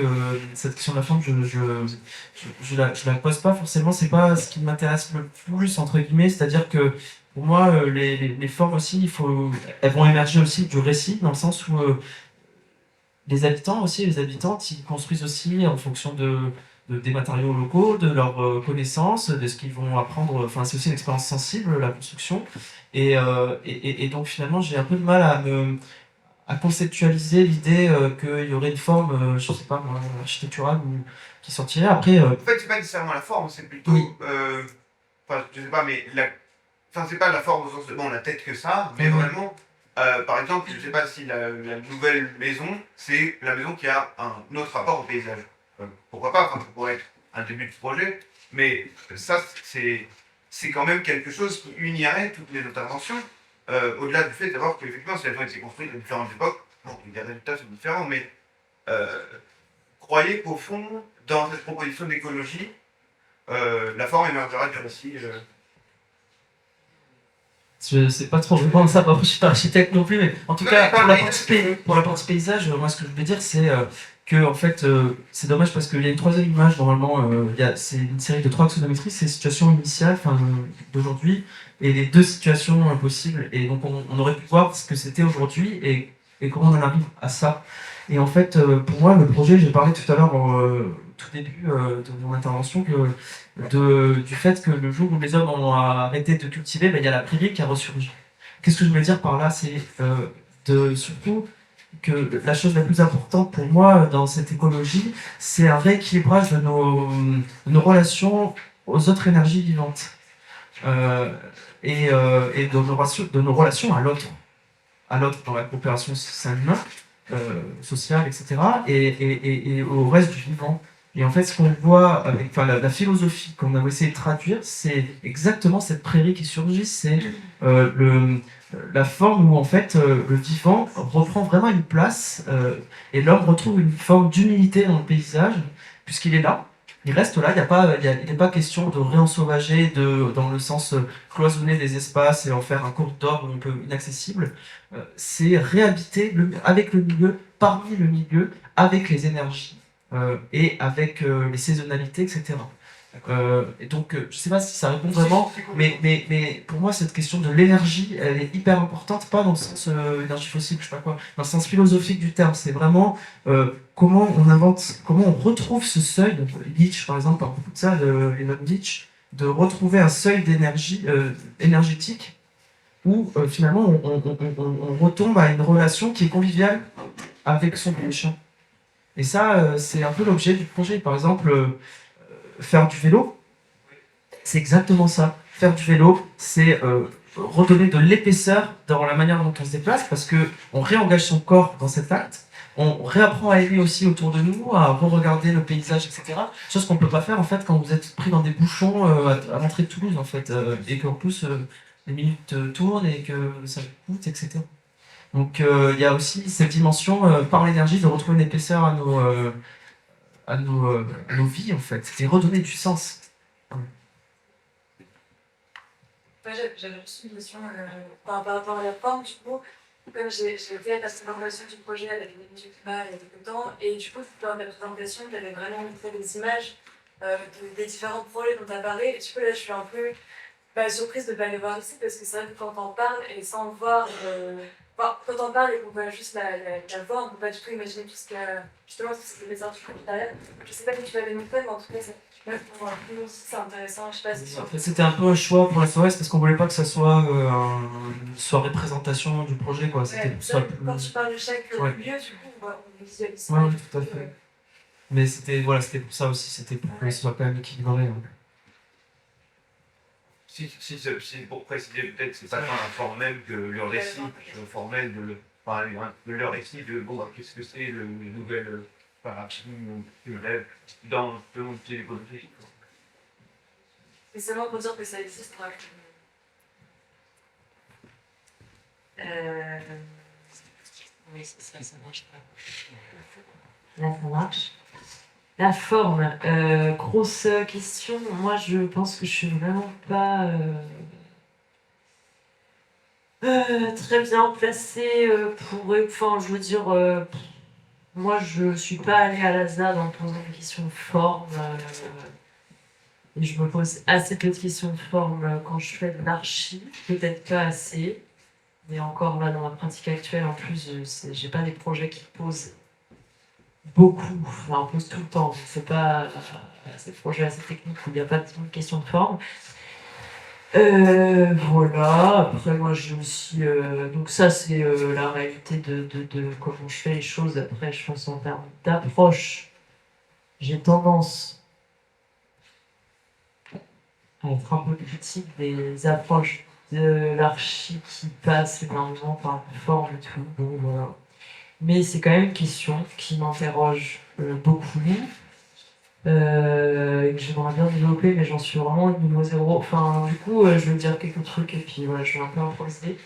cette question de la forme, je la pose pas forcément, c'est pas ce qui m'intéresse le plus, entre guillemets, c'est-à-dire que pour moi, les formes aussi, elles vont émerger aussi du récit, dans le sens où les habitants aussi, les habitantes, ils construisent aussi en fonction des matériaux locaux, de leurs connaissances, de ce qu'ils vont apprendre. Enfin, c'est aussi une expérience sensible, la construction. Et donc, finalement, j'ai un peu de mal à conceptualiser l'idée qu'il y aurait une forme, je sais pas, architecturale qui sortirait. Après, en fait, c'est pas nécessairement la forme, c'est plutôt... je sais pas, mais... c'est pas la forme au sens de la tête que ça, mais vraiment... par exemple, je ne sais pas si la nouvelle maison, c'est la maison qui a un autre rapport au paysage. Pourquoi pas, ça pourrait être un début de projet, mais ça, c'est quand même quelque chose qui unirait toutes les interventions, au-delà du fait d'avoir qu'effectivement, si elles ont été construites à différentes époques, les résultats sont différents, mais croyez qu'au fond, dans cette proposition d'écologie, la forme émergera du récit. Je sais pas trop répondre à ça, je suis pas architecte non plus, mais en tout cas, pour la partie paysage, moi ce que je voulais dire, c'est que en fait, c'est dommage parce qu'il y a une troisième image, normalement, c'est une série de 3 axonométries, c'est les situations initiales d'aujourd'hui, et les 2 situations possibles, et donc on aurait pu voir ce que c'était aujourd'hui, et comment on en arrive à ça. Et en fait, pour moi, le projet, j'ai parlé tout à l'heure, tout début de mon intervention, du fait que le jour où les hommes ont arrêté de cultiver, il y a la prairie qui a ressurgi. Qu'est-ce que je veux dire par là? C'est surtout que la chose la plus importante pour moi dans cette écologie, c'est un rééquilibrage de nos relations aux autres énergies vivantes et de nos relations à l'autre dans la coopération sein-humain, sociale, etc., et au reste du vivant. Et en fait, ce qu'on voit avec la philosophie qu'on a essayé de traduire, c'est exactement cette prairie qui surgit, c'est la forme où en fait le vivant reprend vraiment une place et l'homme retrouve une forme d'humilité dans le paysage, puisqu'il est là, il reste là, il n'est pas question de réensauvager, dans le sens cloisonner des espaces et en faire un corridor un peu inaccessible. C'est réhabiter avec le milieu, parmi le milieu, avec les énergies. Et avec les saisonnalités, etc. Et donc, je ne sais pas si ça répond vraiment, mais pour moi, cette question de l'énergie, elle est hyper importante, pas dans le sens énergie fossile, je sais pas quoi, dans le sens philosophique du terme. C'est vraiment comment on retrouve ce seuil, Nietzsche par exemple, parle beaucoup de ça, Leon Nietzsche, de retrouver un seuil d'énergie énergétique où finalement on retombe à une relation qui est conviviale avec son prochain. Et ça, c'est un peu l'objet du projet. Par exemple, faire du vélo, c'est exactement ça. Faire du vélo, c'est redonner de l'épaisseur dans la manière dont on se déplace, parce que on réengage son corps dans cet acte, on réapprend à aimer aussi autour de nous, à re-regarder le paysage, etc. Chose qu'on peut pas faire en fait quand vous êtes pris dans des bouchons à l'entrée de Toulouse en fait, et qu'en plus les minutes tournent et que ça coûte, etc. Donc il y a aussi cette dimension par l'énergie de retrouver une épaisseur à nos vies en fait, c'est redonner du sens. J'avais juste une question par rapport à la forme, du coup, comme j'ai fait la présentation du projet à la Académie du Climat il y a quelques temps, et du coup, dans la présentation, tu avais vraiment montré des images des différents projets dont tu as parlé, et du coup, là, je suis un peu surprise de ne pas les voir ici, parce que c'est vrai que quand on parle, et sans voir, quand on parle et qu'on voit juste la voix, on ne peut pas du tout imaginer tout ce qu'il y a, justement, tout ce qui est des articles derrière. Je ne sais pas si tu l'avais montré, mais en tout cas, pour nous aussi, c'est intéressant. Je sais pas si En fait, c'était un peu un choix pour la soirée, parce qu'on voulait pas que ça soit une soirée présentation du projet, quoi. C'était pour ça plus... Quand tu parles de chaque lieu, du coup, on visualise ça. Oui, tout à fait. Mais c'était pour ça aussi, c'était pour que ce soit quand même équilibré. Hein. Si pour préciser, peut-être c'est pas tant informel que le récit formel de leur récit de qu'est-ce que c'est le nouvel paradigme dans le monde écologique. Mais c'est vraiment pour dire que ça existe. Oui, ça marche pas. Là, ça marche. La forme, grosse question. Moi, je pense que je suis vraiment pas très bien placée pour... Enfin, je veux dire, moi, je suis pas allée à la ZAD en posant une question de forme. Et je me pose assez peu de questions de forme quand je fais de l'archi. Peut-être pas assez. Mais encore là, dans ma pratique actuelle, en plus, j'ai pas des projets qui posent beaucoup, enfin, on pose tout le temps. C'est pas ces projets assez techniques où il n'y a pas de question de forme. Voilà, après moi j'ai aussi... donc ça c'est la réalité de comment je fais les choses. Après je pense en termes d'approche, j'ai tendance à être un peu critique des approches de l'archi qui passent énormément par la forme et tout. Donc voilà. Mais c'est quand même une question qui m'interroge beaucoup et que j'aimerais bien développer, mais j'en suis vraiment au niveau zéro. Enfin, du coup, je vais dire quelques trucs et puis voilà, je vais un peu improviser.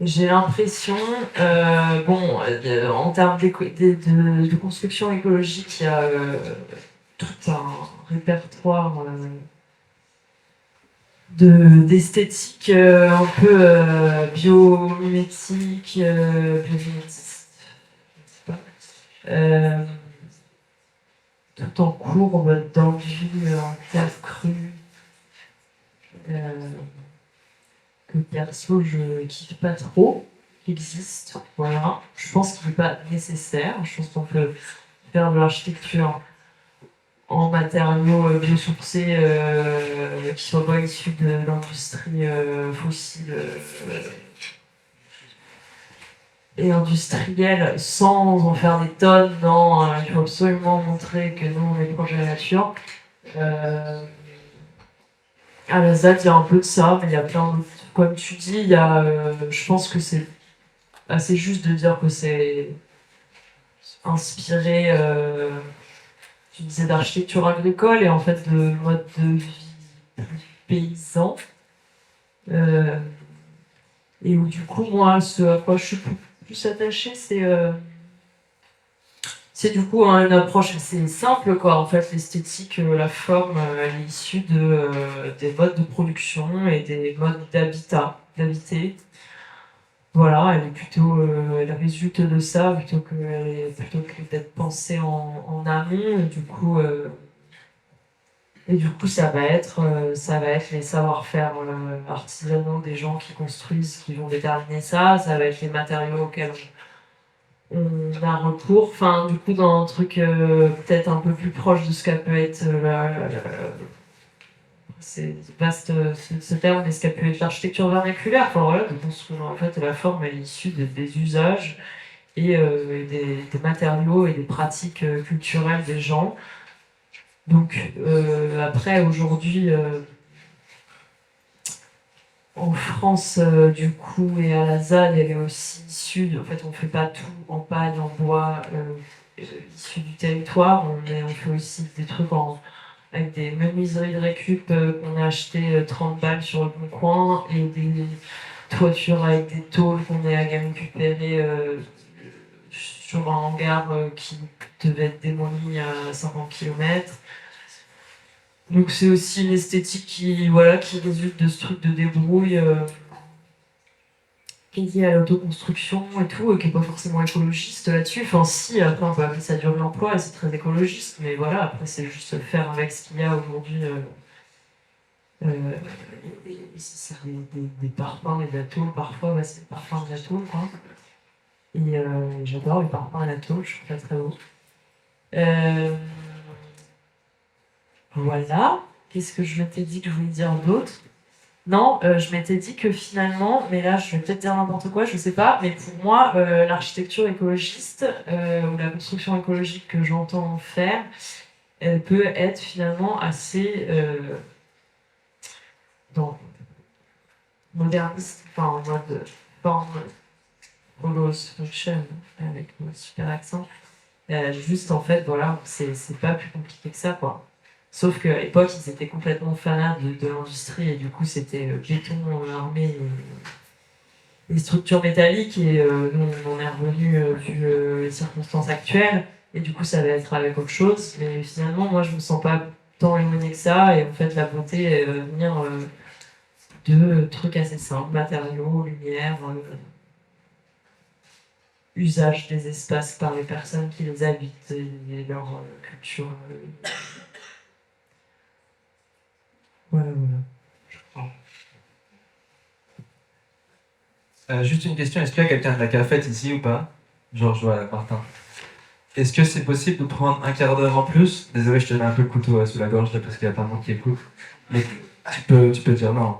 J'ai l'impression, en termes de construction écologique, il y a tout un répertoire d'esthétique un peu biomimétique, biomimétiste, je sais pas. Tout en courbe, dendu, en terre crue. Que perso je kiffe pas trop, qui existe. Voilà. Je pense qu'il n'est pas nécessaire. Je pense qu'on peut faire de l'architecture en matériaux biosourcés qui soient pas issus de l'industrie fossile et industrielle sans en faire des tonnes. Non, il faut absolument montrer que nous on est proche de la nature. À la ZAD, il y a un peu de ça, mais il y a plein de... Comme tu dis, il y a, je pense que c'est assez juste de dire que c'est inspiré, tu disais, d'architecture agricole et en fait de mode de vie plus paysan. Et où du coup, moi, ce à quoi je suis plus attachée, c'est du coup une approche assez simple, quoi. En fait, l'esthétique, la forme, elle est issue des modes de production et des modes d'habiter. Voilà, elle est plutôt, elle résulte de ça plutôt que d'être pensée en amont. Et du coup, ça va être les savoir-faire artisanaux des gens qui construisent, qui vont déterminer ça. Ça va être les matériaux auxquels on a recours, enfin du coup dans un truc peut-être un peu plus proche de ce qu'a peut être c'est vaste ce terme, mais ce qu'a pu être l'architecture vernaculaire, enfin voilà, de construire en fait la forme elle est issue des usages et des matériaux et des pratiques culturelles des gens. Donc après aujourd'hui en France, du coup, et à la ZAD, elle est aussi issue, en fait, on fait pas tout en paille, en bois, issu du territoire, on fait aussi des trucs avec des menuiseries de récup qu'on a acheté 30 balles sur le bon coin, et des toitures avec des tôles qu'on a récupérées sur un hangar qui devait être démoli à 50 km. Donc c'est aussi une esthétique qui résulte de ce truc de débrouille qui est lié à l'autoconstruction et tout, qui n'est pas forcément écologiste là-dessus. Enfin si, après on peut appeler ça dur de l'emploi et c'est très écologiste, mais voilà, après c'est juste faire avec ce qu'il y a aujourd'hui. Ça sert des parpaings et de la tôle parfois, ouais, c'est des parpaings et de la tôle, quoi. Et j'adore les parpaings et la tôle, je trouve ça très beau. Voilà. Qu'est-ce que je m'étais dit que je voulais dire d'autre? Non, je m'étais dit que finalement, mais là je vais peut-être dire n'importe quoi, je sais pas, mais pour moi, l'architecture écologiste ou la construction écologique que j'entends faire, elle peut être finalement assez moderniste, enfin en mode forme Holos Function, avec mon super accent. Juste en fait, voilà, c'est pas plus compliqué que ça, quoi. Sauf qu'à l'époque, ils étaient complètement fanats de l'industrie et du coup, c'était béton armé et structures métalliques. Et nous, on est revenu vu les circonstances actuelles. Et du coup, ça va être avec autre chose. Mais finalement, moi, je me sens pas tant éloigné que ça. Et en fait, la beauté, elle va venir de trucs assez simples, matériaux, lumière, usage des espaces par les personnes qui les habitent et leur culture. Voilà. Je crois. Juste une question, est-ce qu'il y a quelqu'un de la cafette ici ou pas? Genre, je vois Martin. Est-ce que c'est possible de prendre un quart d'heure en plus? Désolé, je te mets un peu le couteau sous la gorge là, parce qu'il y a pas de monde qui écoute. Mais tu peux dire non.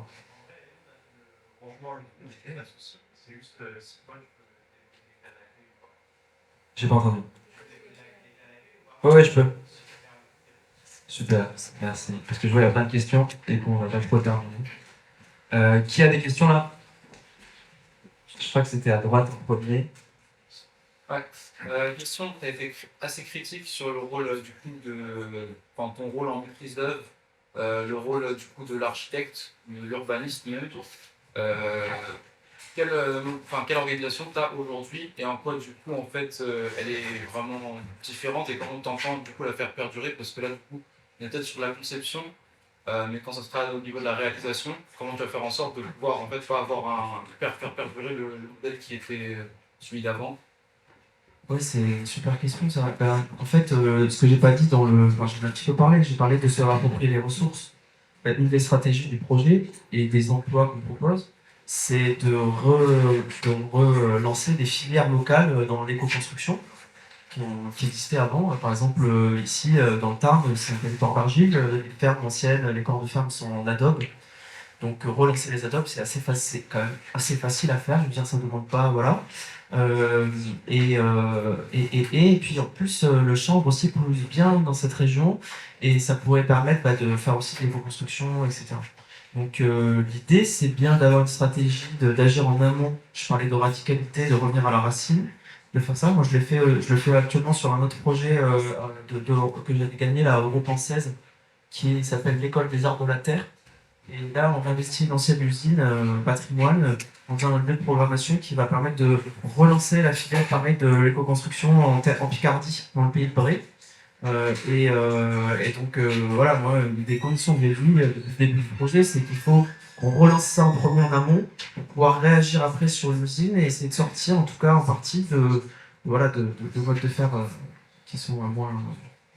J'ai pas entendu. Ouais, je peux. Super, merci. Parce que je vois il y a plein de questions et qu'on va pas trop terminer. Qui a des questions là? Je crois que c'était à droite en premier. Ouais. Question, tu as été assez critique sur le rôle du coup enfin, ton rôle en maîtrise d'œuvre, le rôle du coup de l'architecte, de l'urbaniste même. Quelle organisation tu as aujourd'hui et en quoi du coup en fait elle est vraiment différente et comment tu entends du coup la faire perdurer, parce que là du coup on est peut-être sur la conception, mais quand ça sera au niveau de la réalisation, comment tu vas faire en sorte de pouvoir en fait pas avoir faire perdurer le modèle qui était celui d'avant? Ouais, c'est une super question ça. En fait, ce que j'ai pas dit dans le... Enfin, j'en ai un petit peu parlé, j'ai parlé de se réapproprier les ressources. Une des stratégies du projet et des emplois qu'on propose, c'est de relancer des filières locales dans l'éco-construction qui existaient avant. Par exemple, ici, dans le Tarn, c'est un territoire d'argile, les fermes anciennes, les corps de ferme sont en adobe. Donc relancer les adobes, c'est quand même assez facile à faire. Je veux dire, ça ne demande pas, voilà. Et puis en plus, le chanvre aussi pousse bien dans cette région et ça pourrait permettre de faire aussi de l'éco-construction, etc. Donc l'idée, c'est bien d'avoir une stratégie d'agir en amont. Je parlais de radicalité, de revenir à la racine, de faire ça. Moi, je le fais actuellement sur un autre projet que j'ai gagné, la Europe 16, qui s'appelle l'École des Arts de la Terre. Et là, on investit une ancienne usine patrimoine dans un lieu de programmation qui va permettre de relancer la filière pareil de l'éco-construction en Picardie, dans le pays de Bray. Et donc, voilà, moi, une des conditions que j'ai vues depuis le début du projet, c'est qu'il faut qu'on relance ça en premier en amont pour pouvoir réagir après sur l'usine et essayer de sortir, en tout cas en partie, de modes de faire qui sont moins...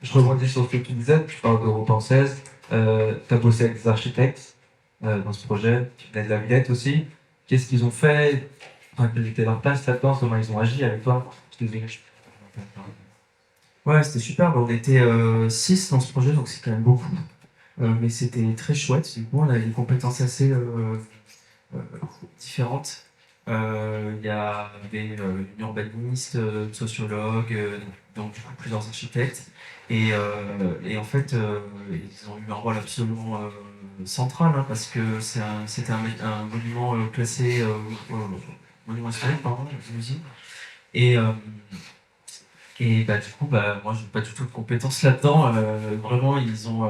Je rebondis sur ce que tu disais, tu parles d'Europe 16, tu as bossé avec des architectes dans ce projet, tu venais de la Villette aussi. Qu'est-ce qu'ils ont fait? Enfin, quelle était leur place là-dedans? Comment ils ont agi avec toi? Ouais, c'était super. On était 6 dans ce projet, donc c'est quand même beaucoup. Mais c'était très chouette. Du coup, on avait des compétences assez différentes. Il y a des urbanistes, sociologues, donc du coup plusieurs architectes. Et en fait, ils ont eu un rôle absolument central, hein, parce que c'était un monument classé monument historique, pardon, je vous dis. Et, du coup, moi, j'ai pas du tout de compétences là-dedans. Vraiment, ils ont.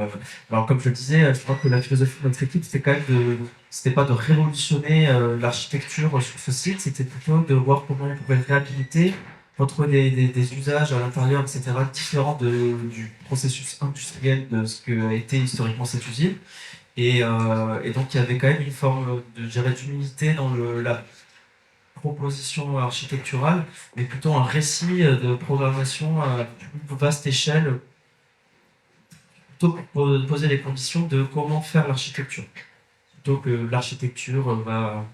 Alors, comme je le disais, je crois que la philosophie de notre équipe, c'était quand même c'était pas de révolutionner l'architecture sur ce site, c'était plutôt de voir comment on pouvait le réhabiliter, retrouver des usages à l'intérieur, etc., différents du processus industriel de ce qu'a été historiquement cette usine. Et donc, il y avait quand même une forme de, je dirais, d'humilité dans la proposition architecturale, mais plutôt un récit de programmation à plus vaste échelle, plutôt pour poser les conditions de comment faire l'architecture, plutôt que l'architecture va...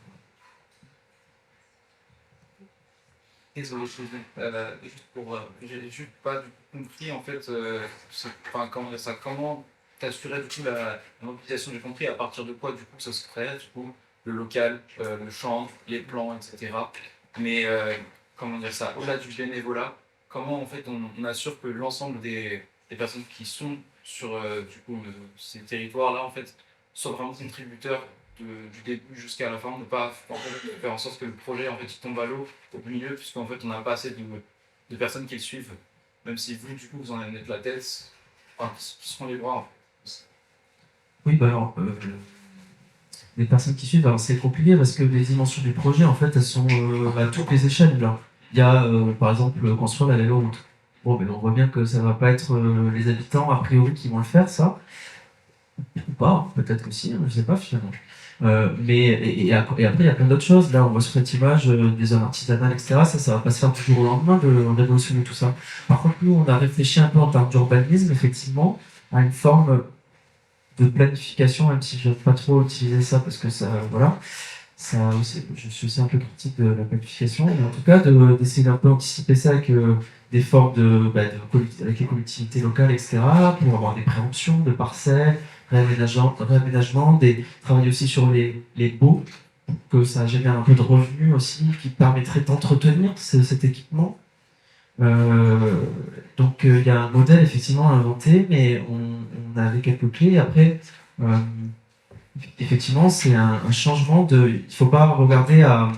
Désolé, juste pour... j'ai juste pas du tout compris, en fait, comment t'assurer du coup la mobilisation du compris, à partir de quoi, du coup, ça se ferait, du coup, le local, le champ, les plans, etc. Mais comment dire ça, au-delà du bénévolat, comment en fait on assure que l'ensemble des personnes qui sont sur du coup, ces territoires-là en fait soient vraiment contributeurs du début jusqu'à la fin, ne pas en fait, faire en sorte que le projet en fait il tombe à l'eau au milieu, puisqu'en fait on n'a pas assez de personnes qui le suivent, même si vous du coup vous en avez la tête, enfin, qui seront les bras. Oui, alors, les personnes qui suivent, alors c'est compliqué parce que les dimensions du projet, en fait, elles sont à toutes les échelles. Là. Il y a, par exemple, construire la véloroute. Bon, ben, on voit bien que ça va pas être les habitants, a priori, qui vont le faire, ça. Ou pas, peut-être que si, je sais pas, finalement. Et après, il y a plein d'autres choses. Là, on voit sur cette image des zones artisanales, etc. Ça va pas se faire du jour au lendemain de révolutionner tout ça. Par contre, nous, on a réfléchi un peu en termes d'urbanisme, effectivement, à une forme de planification, même si je n'aime pas trop utiliser ça parce que ça, voilà, ça aussi, je suis aussi un peu critique de la planification, mais en tout cas d'essayer d'un peu anticiper ça avec des formes avec les collectivités locales, etc., pour avoir des préemptions de parcelles, réaménagement, travailler aussi sur les baux, pour que ça génère un peu de revenus aussi, qui permettrait d'entretenir cet équipement. Donc il y a un modèle effectivement à inventer, mais on avait quelques clés. Après, effectivement, c'est un changement de. Il ne faut pas regarder à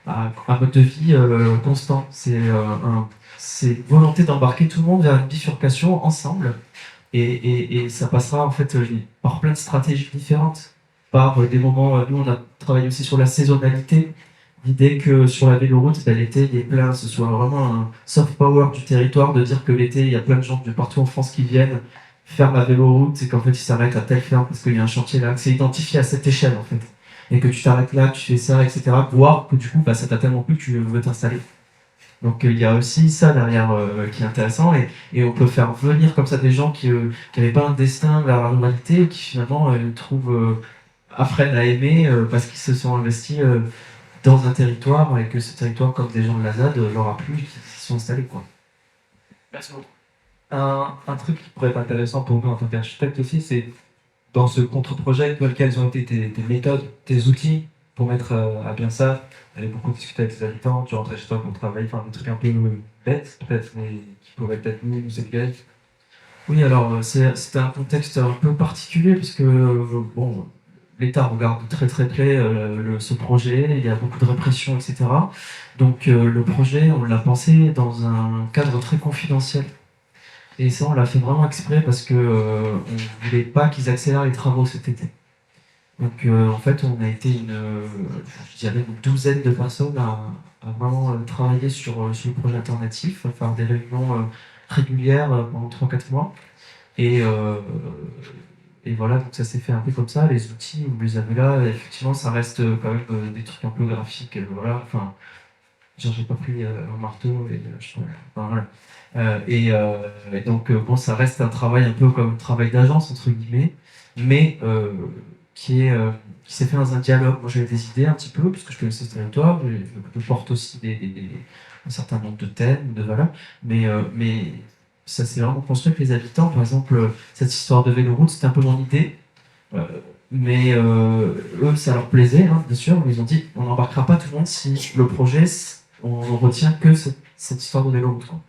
un mode de vie constant. C'est volonté d'embarquer tout le monde vers une bifurcation ensemble, et ça passera en fait par plein de stratégies différentes, par des moments. Nous, on a travaillé aussi sur la saisonnalité. L'idée que sur la véloroute, l'été, il y ait plein, ce soit vraiment un soft power du territoire, de dire que l'été, il y a plein de gens de partout en France qui viennent faire la véloroute et qu'en fait, ils s'arrêtent à telle ferme parce qu'il y a un chantier là, que c'est identifié à cette échelle en fait. Et que tu t'arrêtes là, tu fais ça, etc. Voir que du coup, ça t'a tellement plu que tu veux t'installer. Donc il y a aussi ça derrière qui est intéressant, et on peut faire venir comme ça des gens qui n'avaient pas un destin vers la ruralité et qui finalement apprennent à aimer parce qu'ils se sont investis dans un territoire, et que ce territoire, comme des gens de la ZAD, leur a plu et qu'ils s'y sont installés, quoi. Merci beaucoup. Un truc qui pourrait être intéressant pour nous en tant qu'architecte aussi, c'est dans ce contre-projet, quelles ont été tes méthodes, tes outils pour mettre à bien ça. Aller beaucoup discuter avec tes habitants, tu rentrais chez toi pour travailler, enfin des trucs un peu bêtes peut-être, mais qui pourraient peut-être nous éclairer. Oui, alors c'était un contexte un peu particulier, puisque bon, l'État regarde très très près ce projet, il y a beaucoup de répression, etc. Donc le projet, on l'a pensé dans un cadre très confidentiel. Et ça, on l'a fait vraiment exprès parce que on voulait pas qu'ils accélèrent les travaux cet été. Donc en fait, on a été je dirais une douzaine de personnes à vraiment travailler sur le projet alternatif, à faire des réunions régulières pendant 3-4 mois. Et voilà, donc ça s'est fait un peu comme ça. Les outils, vous les avez là. Effectivement, ça reste quand même des trucs un peu graphiques. Voilà, enfin, j'ai pas pris un marteau et enfin, voilà. Et donc, bon, ça reste un travail un peu comme un travail d'agence, entre guillemets, mais qui s'est fait dans un dialogue. Moi, j'avais des idées un petit peu, puisque je connaissais ce territoire. Je porte aussi un certain nombre de thèmes, de valeurs, mais ça s'est vraiment construit avec les habitants. Par exemple, cette histoire de véloroute, c'était un peu mon idée. Mais eux, ça leur plaisait, hein, bien sûr, mais ils ont dit on n'embarquera pas tout le monde si le projet, on retient que cette histoire de vélo route, quoi.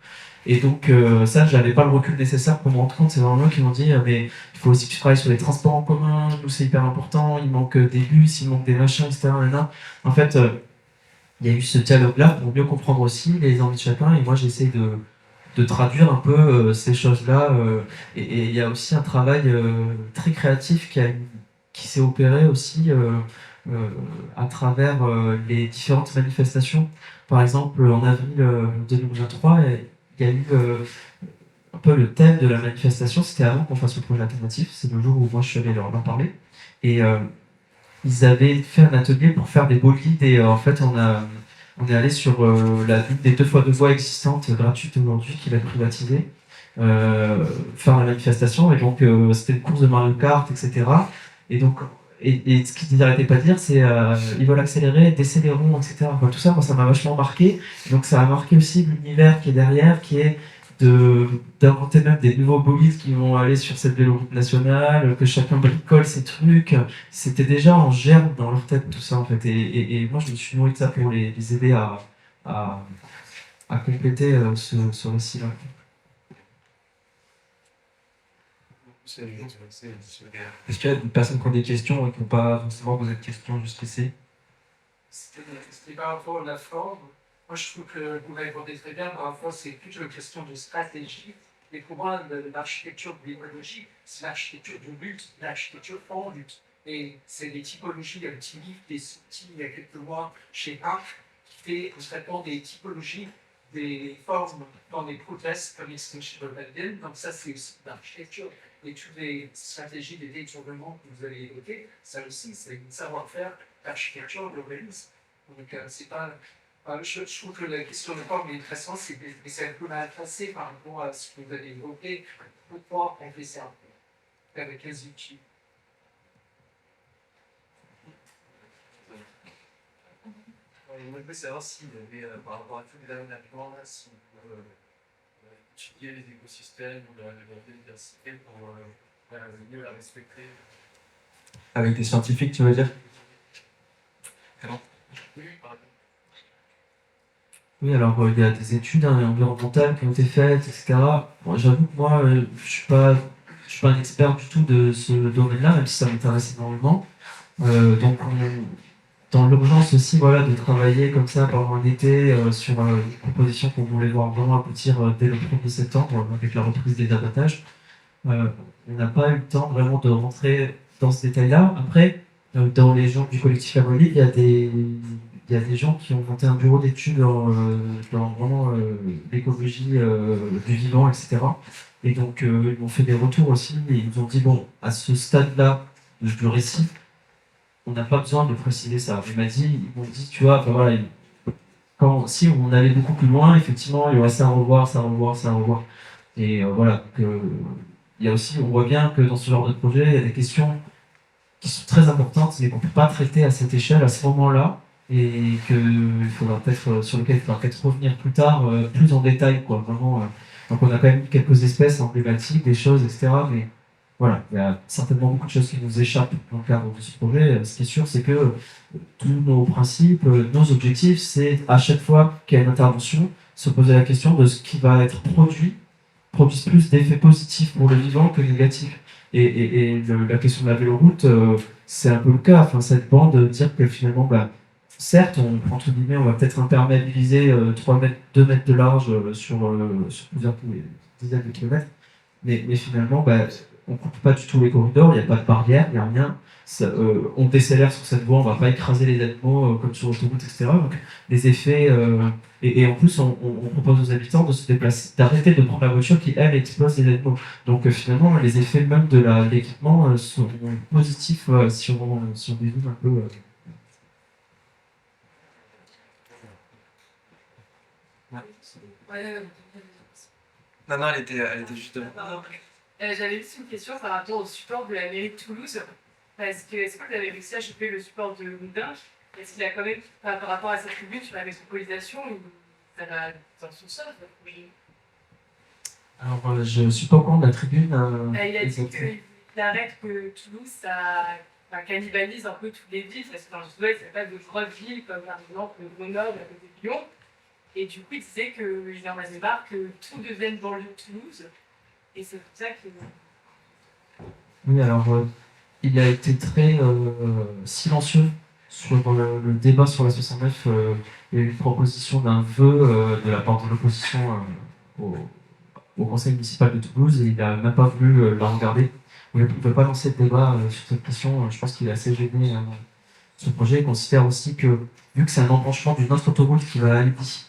Et donc ça, j'avais pas le recul nécessaire pour me rendre compte. C'est vraiment eux qui m'ont dit mais il faut aussi que tu travailles sur les transports en commun, nous c'est hyper important, il manque des bus, il manque des machins, etc. Nanana. En fait, il y a eu ce dialogue-là pour mieux comprendre aussi les envies de chacun, et moi j'essaie de traduire un peu ces choses-là. Et il y a aussi un travail très créatif qui s'est opéré aussi à travers les différentes manifestations. Par exemple, en avril 2023, il y a eu un peu le thème de la manifestation, c'était avant qu'on fasse le projet alternatif, c'est le jour où moi je suis allé leur en parler. Et ils avaient fait un atelier pour faire des beaux guides, et en fait on est allé sur l'une des 2x2 voies existantes gratuites aujourd'hui qui va être privatisée, faire la manifestation, et donc c'était une course de Mario Kart, etc. Et donc et ce qu'ils n'arrêtaient pas de dire, c'est ils veulent accélérer, décélérons, etc. Enfin, tout ça, moi, ça m'a vachement marqué. Donc ça a marqué aussi l'univers qui est derrière, qui est d'inventer même des nouveaux bolides qui vont aller sur cette véloroute nationale, que chacun bricole ses trucs. C'était déjà en germe dans leur tête, tout ça, en fait. Et moi, je me suis nourri de ça pour les aider à compléter ce récit-là. Est-ce qu'il y a des personnes qui ont des questions et qui n'ont pas forcément posé de questions jusqu'ici? C'était par rapport à la forme. Moi, je trouve que vous répondez très bien. Par rapport, c'est plus une question de stratégie. Et pour moi, l'architecture de l'écologie, c'est l'architecture du lutte, l'architecture en lutte. Et c'est des typologies, il y a le petit livre des outils il y a quelques mois chez ARC qui fait un traitement des typologies des formes dans les protestes comme ici chez Biden. Donc ça, c'est aussi l'architecture. Et toutes les stratégies des détournements que vous avez évoquées, ça aussi, c'est un savoir-faire d'architecture globalisme. Donc c'est pas... je trouve que la question de forme est intéressante, mais c'est un peu mal placé par rapport à ce que vous avez évoqué. Pourquoi on fait ça avec les outils? Moi, je voulais savoir si, par rapport à tous les aménagements, si vous étudiez les écosystèmes ou la biodiversité pour mieux la respecter. Avec des scientifiques, tu veux dire? Oui, par exemple. Oui, alors il y a des études environnementales qui ont été faites, etc. Bon, j'avoue que moi, je suis pas un expert du tout de ce domaine-là, même si ça m'intéresse énormément. Donc, dans l'urgence aussi, voilà, de travailler comme ça pendant un été sur une proposition qu'on voulait voir vraiment aboutir dès le 1er septembre avec la reprise des abattages. On n'a pas eu le temps vraiment de rentrer dans ce détail-là. Après, dans les gens du collectif Avoli, il y a des gens qui ont monté un bureau d'études dans vraiment l'écologie du vivant, etc. Et donc, ils m'ont fait des retours aussi, et ils nous ont dit, bon, à ce stade-là du récit, on n'a pas besoin de préciser ça. Ils m'ont dit, tu vois, enfin, voilà, si on allait beaucoup plus loin, effectivement, il y aurait ça à revoir, ça à revoir, ça à revoir. Et voilà, il y a aussi, on voit bien que dans ce genre de projet, il y a des questions qui sont très importantes, mais qu'on ne peut pas traiter à cette échelle, à ce moment-là, et qu'il faudra peut-être, sur lesquelles il faudra peut-être revenir plus tard, plus en détail, quoi, vraiment. Donc on a quand même quelques espèces emblématiques, des choses, etc. Mais voilà, il y a certainement beaucoup de choses qui nous échappent dans le cadre de ce projet. Ce qui est sûr, c'est que tous nos principes, nos objectifs, c'est à chaque fois qu'il y a une intervention, se poser la question de ce qui va être produise plus d'effets positifs pour le vivant que négatifs. Et la question de la véloroute, c'est un peu le cas. Enfin, ça dépend de dire que finalement, certes, entre guillemets, on va peut-être imperméabiliser 2 mètres de large sur plusieurs dizaines de kilomètres, mais finalement, on ne coupe pas du tout les corridors, il n'y a pas de barrière, il n'y a rien. On décélère sur cette voie, on ne va pas écraser les animaux comme sur l'autoroute, etc. Donc, les effets. Et en plus, on propose aux habitants de se déplacer, d'arrêter de prendre la voiture qui, elle, explose les animaux. Donc finalement, les effets même de l'équipement sont positifs si on dézoome un peu. Non, elle était juste devant. J'avais juste une question par rapport au support de la mairie de Toulouse. Parce que, est-ce que vous avez réussi à choper le support de Loudun? Est-ce qu'il a quand même, par rapport à sa tribune sur la métropolisation, ça va dans son sol, votre projet? Alors, je ne suis pas au courant de la tribune. Il a dit qu'il arrête que Toulouse, ça cannibalise un peu toutes les villes, parce que dans le sud-ouest, il n'y a pas de grosses villes comme par exemple Grenoble à côté de Lyon. Et du coup, il disait qu'il en avait marre que tout devienne banlieue de Toulouse. Et c'est pour ça que. Oui, alors il a été très silencieux sur le débat sur la 69. Il y a eu une proposition d'un vœu de la part de l'opposition au conseil municipal de Toulouse et il n'a même pas voulu la regarder. Il ne veut pas lancer de débat sur cette question. Je pense qu'il est assez gêné ce projet. Il considère aussi que, vu que c'est un embranchement d'une autre autoroute qui va à Albi,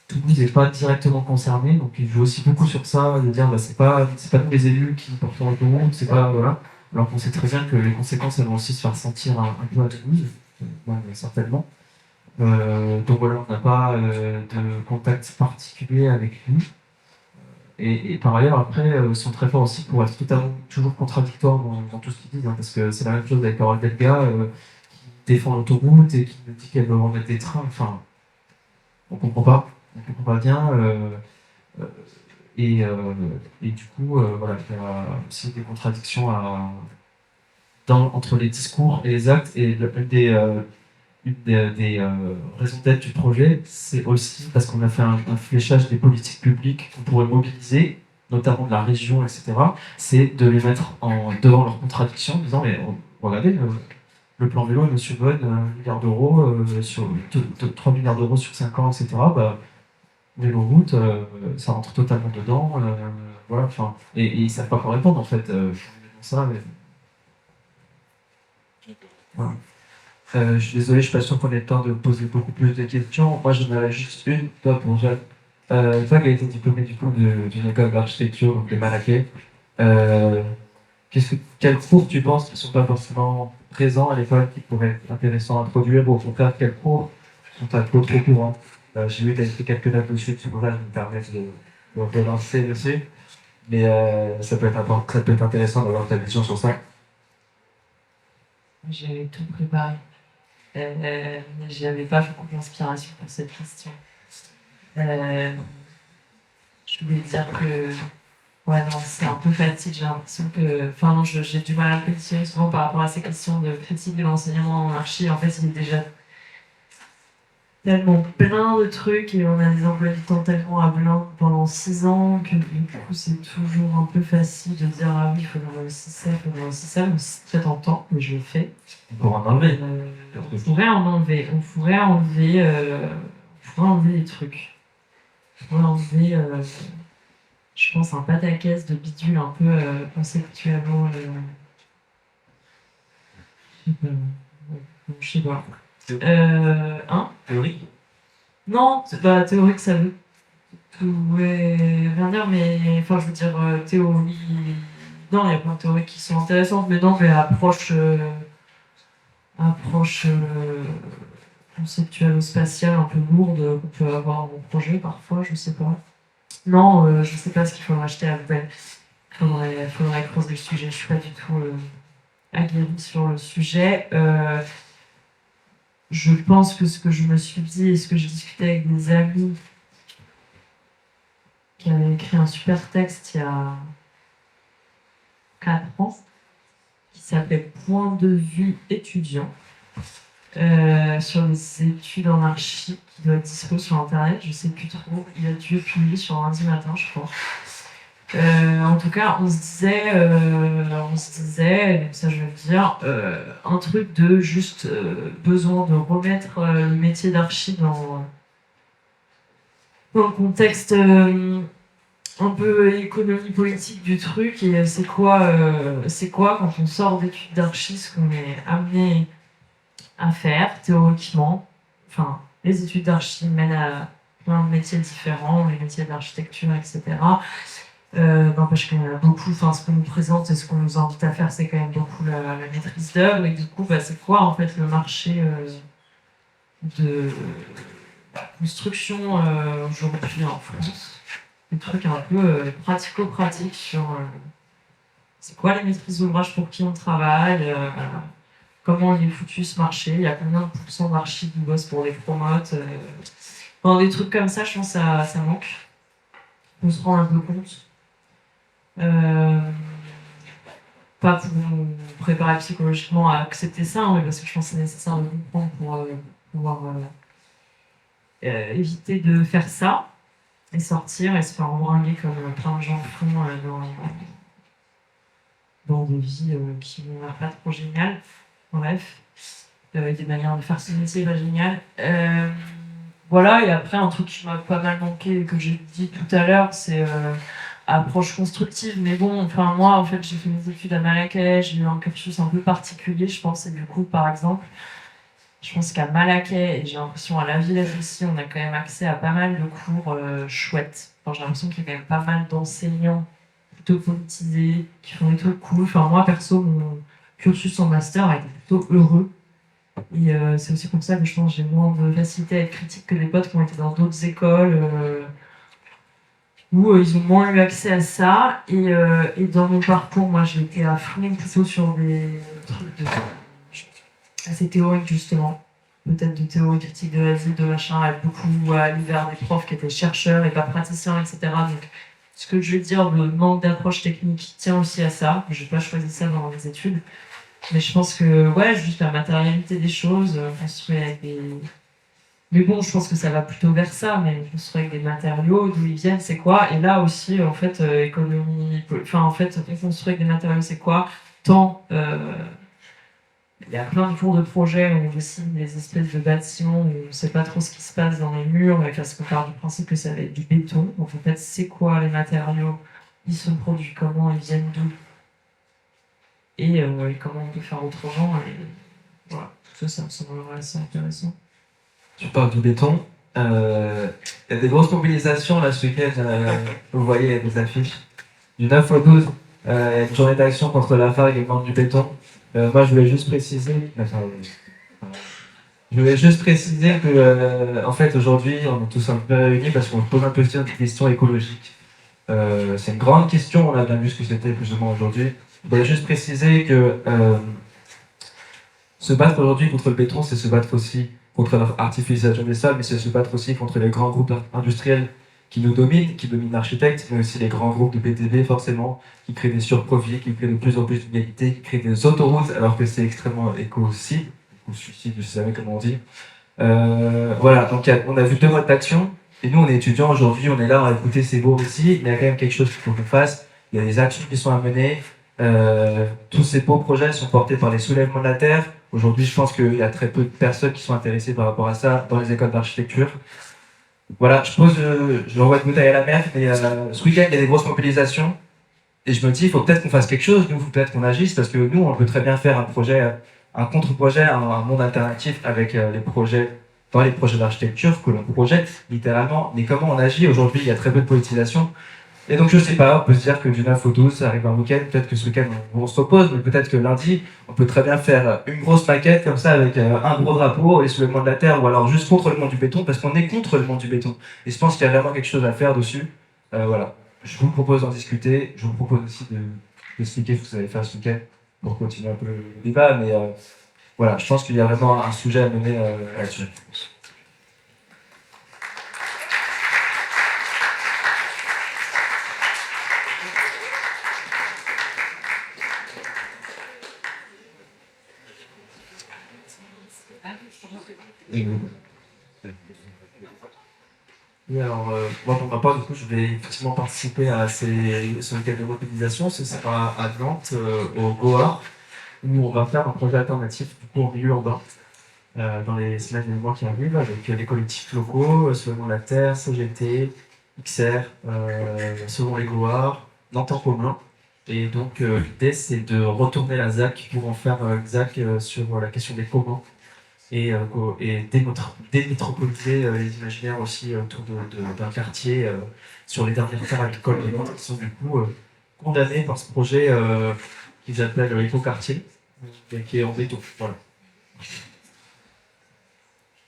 Toulouse n'est pas directement concerné, donc il joue aussi beaucoup sur ça, de dire c'est pas nous les élus qui portent l'autoroute, c'est pas voilà. Alors qu'on sait très bien que les conséquences elles vont aussi se faire sentir un peu à Toulouse, certainement. Donc voilà, on n'a pas de contact particulier avec lui. Et par ailleurs, après, ils sont très forts aussi pour être totalement toujours contradictoires dans tout ce qu'ils disent, hein, parce que c'est la même chose avec Carole Delga, qui défend l'autoroute et qui nous dit qu'elle veut remettre des trains. Enfin, on comprend pas bien. Et du coup, voilà, il y a aussi des contradictions entre les discours et les actes. Et une des raisons d'être du projet, c'est aussi parce qu'on a fait un fléchage des politiques publiques qu'on pourrait mobiliser, notamment de la région, etc. C'est de les mettre devant leurs contradictions, en disant mais regardez, le plan vélo, il me subventionne 1 milliard d'euros, 3 milliards d'euros sur 5 ans, etc. Vélo-route, ça rentre totalement dedans. Voilà, enfin, et ils ne savent pas quoi répondre en fait. Ça, mais... voilà. Je suis désolé, je suis pas sûr qu'on ait le temps de poser beaucoup plus de questions. Moi, j'en avais juste une, toi pour Jacques. Toi qui as été diplômé du coup d'une école d'architecture, donc de Malaquais, quels cours tu penses qui ne sont pas forcément présents à l'école qui pourraient être intéressants à introduire, ou au contraire, quels cours sont un peu trop courants? J'ai vu que tu as écrit quelques notes dessus, c'est pour ça que je me permets de relancer dessus. Mais ça peut être intéressant d'avoir ta vision sur ça. J'ai tout préparé. J'avais pas beaucoup d'inspiration pour cette question. Je voulais dire que ouais, non, c'est un peu facile. J'ai l'impression que. Enfin, non, j'ai du mal à le positionner souvent par rapport à ces questions de critique de l'enseignement en archi. En fait, il est déjà tellement plein de trucs et on a des emplois du temps tellement à blanc pendant 6 ans que du coup c'est toujours un peu facile de dire ah oui il faudrait aussi ça, mais c'est très tentant, mais je le fais. On pourrait en enlever. On pourrait enlever des trucs. On pourrait enlever je pense un pataquès de bidule un peu conceptuellement je sais pas. Théorique? Non, c'est pas théorique, ça veut tout rien dire, mais enfin, je veux dire, théorie. Non, il y a plein de théories qui sont intéressantes, mais non, mais approche conceptuelle-spatiale un peu lourde qu'on peut avoir en projet parfois, je sais pas. Non, je sais pas ce qu'il faudra acheter à la poubelle. Faudrait creuser le sujet, je suis pas du tout aguerrie sur le sujet. Je pense que ce que je me suis dit et ce que j'ai discuté avec des amis qui avaient écrit un super texte il y a 4 ans, qui s'appelait Point de vue étudiant, sur les études en archi, qui doit être dispo sur internet, je sais plus trop, il a dû être publié sur lundi matin, je crois. En tout cas, on se disait, ça je veux dire, un truc de juste besoin de remettre le métier d'archi dans le contexte un peu économie politique du truc, et c'est quoi quand on sort d'études d'archi ce qu'on est amené à faire théoriquement. Enfin, les études d'archi mènent à plein de métiers différents, les métiers d'architecture, etc. N'empêche qu'il y en a beaucoup, enfin ce qu'on nous présente et ce qu'on nous invite à faire, c'est quand même beaucoup la maîtrise d'œuvre, et du coup c'est quoi en fait le marché de la construction aujourd'hui en France, des trucs un peu pratico-pratiques sur c'est quoi les maîtrises d'ouvrage, pour qui on travaille, comment il est foutu ce marché, il y a combien de pourcents d'archi qui bossent pour les promotes, des trucs comme ça, je pense que ça manque, on se rend un peu compte. pas pour nous préparer psychologiquement à accepter ça, hein, mais parce que je pense que c'est nécessaire de comprendre pour pouvoir éviter de faire ça et sortir et se faire embringuer comme plein de gens font dans des vies qui n'ont l'air pas trop géniales. Bref, des manières de faire ce métier pas génial. Voilà, et après, un truc qui m'a pas mal manqué, que j'ai dit tout à l'heure, c'est approche constructive. Mais bon, enfin, moi, en fait, j'ai fait mes études à Malaquais, j'ai eu un cursus un peu particulier, je pense, et du coup, par exemple, je pense qu'à Malaquais, et j'ai l'impression à la Villette aussi, on a quand même accès à pas mal de cours chouettes. Enfin, j'ai l'impression qu'il y a quand même pas mal d'enseignants plutôt politisés, qui font des trucs cool. Enfin, moi, perso, mon cursus en master a été plutôt heureux. Et c'est aussi comme ça que je pense que j'ai moins de facilité à être critique que des potes qui ont été dans d'autres écoles où ils ont moins eu accès à ça. Et dans mon parcours, moi j'ai été à fond plutôt sur des trucs assez théoriques justement. Peut-être de théorie critique de la vie, de machin, avec beaucoup à l'hiver des profs qui étaient chercheurs et pas praticiens, etc. Donc ce que je veux dire, le manque d'approche technique tient aussi à ça. Je n'ai pas choisi ça dans mes études. Mais je pense que, ouais, juste la matérialité des choses, construire avec des... Mais bon, je pense que ça va plutôt vers ça, mais construire avec des matériaux, d'où ils viennent, c'est quoi? Et là aussi, en fait, économie... Enfin, en fait, construire avec des matériaux, c'est quoi? Tant... Il y a plein de cours de projet où on dessine des espèces de bâtiments où on ne sait pas trop ce qui se passe dans les murs, parce qu'on part du principe que ça va être du béton. Donc, en fait, c'est quoi les matériaux? Ils sont produits comment? Ils viennent d'où? Et comment on peut faire autrement, et voilà, tout ça me semble assez intéressant. Tu parles du béton. Il y a des grosses mobilisations là ce week-end, vous voyez, il y a des affiches. Du 9 au 12, il y a une journée d'action contre la Lafargue et le manque du béton. Moi je voulais juste préciser... que, en fait, aujourd'hui, on est tous un peu réunis parce qu'on pose un peu des questions écologiques. C'est une grande question, on a bien vu ce que c'était plus ou moins aujourd'hui. Je voulais juste préciser que se battre aujourd'hui contre le béton, c'est se battre aussi contre l'artificialisation des sols, mais c'est se battre aussi contre les grands groupes industriels qui nous dominent, qui dominent l'architecte, mais aussi les grands groupes de BTP forcément, qui créent des surprofits, qui créent de plus en plus d'inégalités, qui créent des autoroutes alors que c'est extrêmement écocide, ou suicide, je ne sais jamais comment on dit. Voilà, donc on a vu 2 modes d'action, et nous on est étudiants aujourd'hui, on est là à écouter, c'est beau aussi, mais il y a quand même quelque chose qu'il faut qu'on fasse, il y a des actions qui sont à mener. Tous ces beaux projets sont portés par les soulèvements de la terre. Aujourd'hui, je pense qu'il y a très peu de personnes qui sont intéressées par rapport à ça dans les écoles d'architecture. Voilà, je renvoie une bouteille à la mer, mais ce week-end, il y a des grosses mobilisations. Et je me dis, il faut peut-être qu'on fasse quelque chose, nous, il faut peut-être qu'on agisse, parce que nous, on peut très bien faire un projet, un contre-projet, un monde alternatif avec les projets, dans les projets d'architecture que l'on projette littéralement. Mais comment on agit aujourd'hui, il y a très peu de politisation. Et donc je sais pas, on peut se dire que du 9 au 12, ça arrive un week-end, peut-être que ce week-end on se repose, mais peut-être que lundi, on peut très bien faire une grosse maquette comme ça avec un gros drapeau et sur le monde de la terre, ou alors juste contre le monde du béton, parce qu'on est contre le monde du béton. Et je pense qu'il y a vraiment quelque chose à faire dessus. Voilà, je vous propose d'en discuter, je vous propose aussi d'expliquer ce que vous allez faire ce week-end pour continuer un peu le débat, mais voilà, je pense qu'il y a vraiment un sujet à mener là-dessus. Oui, alors, moi pour ma part, du coup, je vais effectivement participer à ce week-end de mobilisation. Ce sera à Nantes, au Goar, où on va faire un projet alternatif du coup, en milieu urbain dans les semaines et les mois qui arrivent, avec les collectifs locaux, Soulèvement de la Terre, CGT, XR, Selon les Goar, Nantes en commun. Et donc, l'idée, c'est de retourner la ZAC pour en faire une ZAC sur la question des communs. Et démétropoliser les imaginaires aussi autour d'un quartier sur les dernières terres agricoles de Nantes qui sont du coup condamnés par ce projet qu'ils appellent l'éco-quartier et qui est en béton. Voilà.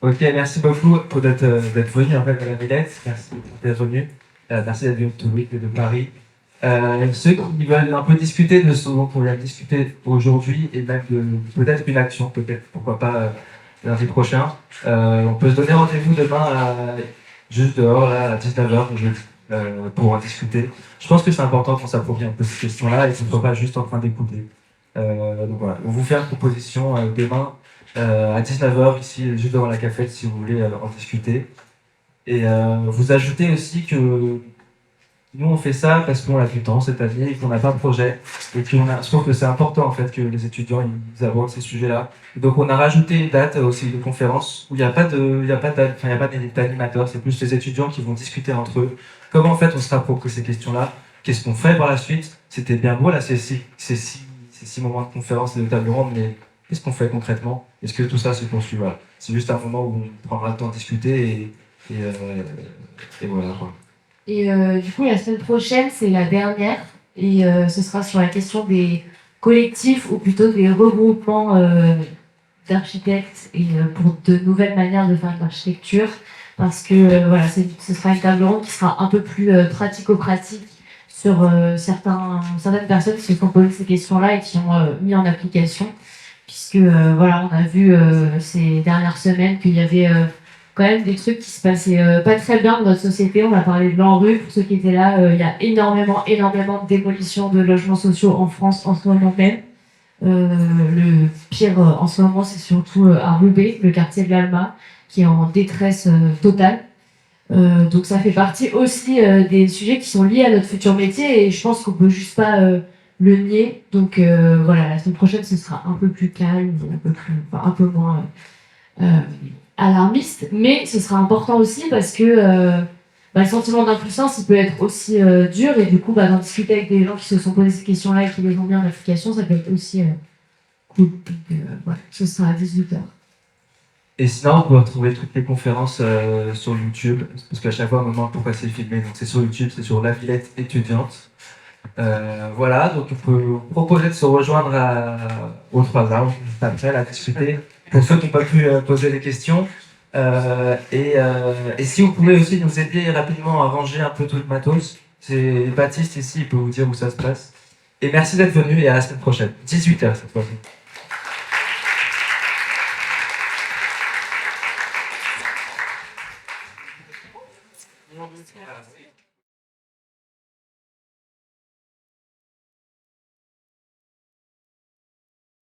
Ok, merci beaucoup d'être venu en fait à la Villette. Merci d'être venu. Merci d'être venu au Toulouse de Paris. Ceux qui veulent un peu discuter de ce dont on vient discuter aujourd'hui et même de peut-être une action, peut-être, pourquoi pas lundi prochain. On peut se donner rendez-vous demain juste dehors là, à 19h pour en discuter. Je pense que c'est important qu'on s'approprie un peu ces questions-là et qu'on ne soit pas juste en train d'écouter. Donc voilà, on vous fait une proposition demain à 19h ici, juste devant la cafette, si vous voulez en discuter. Et vous ajoutez aussi que nous on fait ça parce qu'on a du temps cette année et qu'on n'a pas de projet. Et puis je trouve que c'est important en fait que les étudiants ils abordent ces sujets-là. Donc on a rajouté une date aussi de conférence où il n'y a pas d'animateur, c'est plus les étudiants qui vont discuter entre eux. Comment en fait on se rapproprie ces questions-là? Qu'est-ce qu'on fait par la suite? C'était bien beau là, ces six moments de conférence et de table ronde, mais qu'est-ce qu'on fait concrètement? Est-ce que tout ça se poursuit? Voilà. C'est juste un moment où on prendra le temps de discuter et voilà quoi. Et du coup, la semaine prochaine, c'est la dernière. Et ce sera sur la question des collectifs ou plutôt des regroupements d'architectes et pour de nouvelles manières de faire de l'architecture. Parce que voilà, ce sera une table ronde qui sera un peu plus pratico-pratique sur certaines personnes qui se sont posées ces questions-là et qui ont mis en application. Puisque voilà, on a vu ces dernières semaines qu'il y avait quand même des trucs qui se passaient pas très bien dans notre société. On a parlé de l'ANRU, pour ceux qui étaient là, il y a énormément de démolitions de logements sociaux en France en ce moment même. Le pire en ce moment, c'est surtout à Roubaix, le quartier de l'Alma, qui est en détresse totale. Donc ça fait partie aussi des sujets qui sont liés à notre futur métier et je pense qu'on peut juste pas le nier. Donc voilà, la semaine prochaine, ce sera un peu plus calme, un peu moins alarmiste, mais ce sera important aussi parce que le sentiment d'impuissance, il peut être aussi dur et du coup, d'en discuter avec des gens qui se sont posés ces questions-là et qui les ont mis en application, ça peut être aussi cool. Donc voilà, ce sera à 18h. Et sinon, vous pouvez retrouver toutes les conférences sur YouTube, parce qu'à chaque fois, on me demande pourquoi c'est filmé. Donc c'est sur YouTube, c'est sur La Villette étudiante. Voilà, donc on peut vous proposer de se rejoindre aux 3 arbres, juste après, à discuter. Pour ceux qui n'ont pas pu poser des questions. Et si vous pouvez aussi nous aider rapidement à ranger un peu tout le matos, c'est Baptiste ici, il peut vous dire où ça se passe. Et merci d'être venu et à la semaine prochaine. 18h cette fois-ci. Non, mais c'est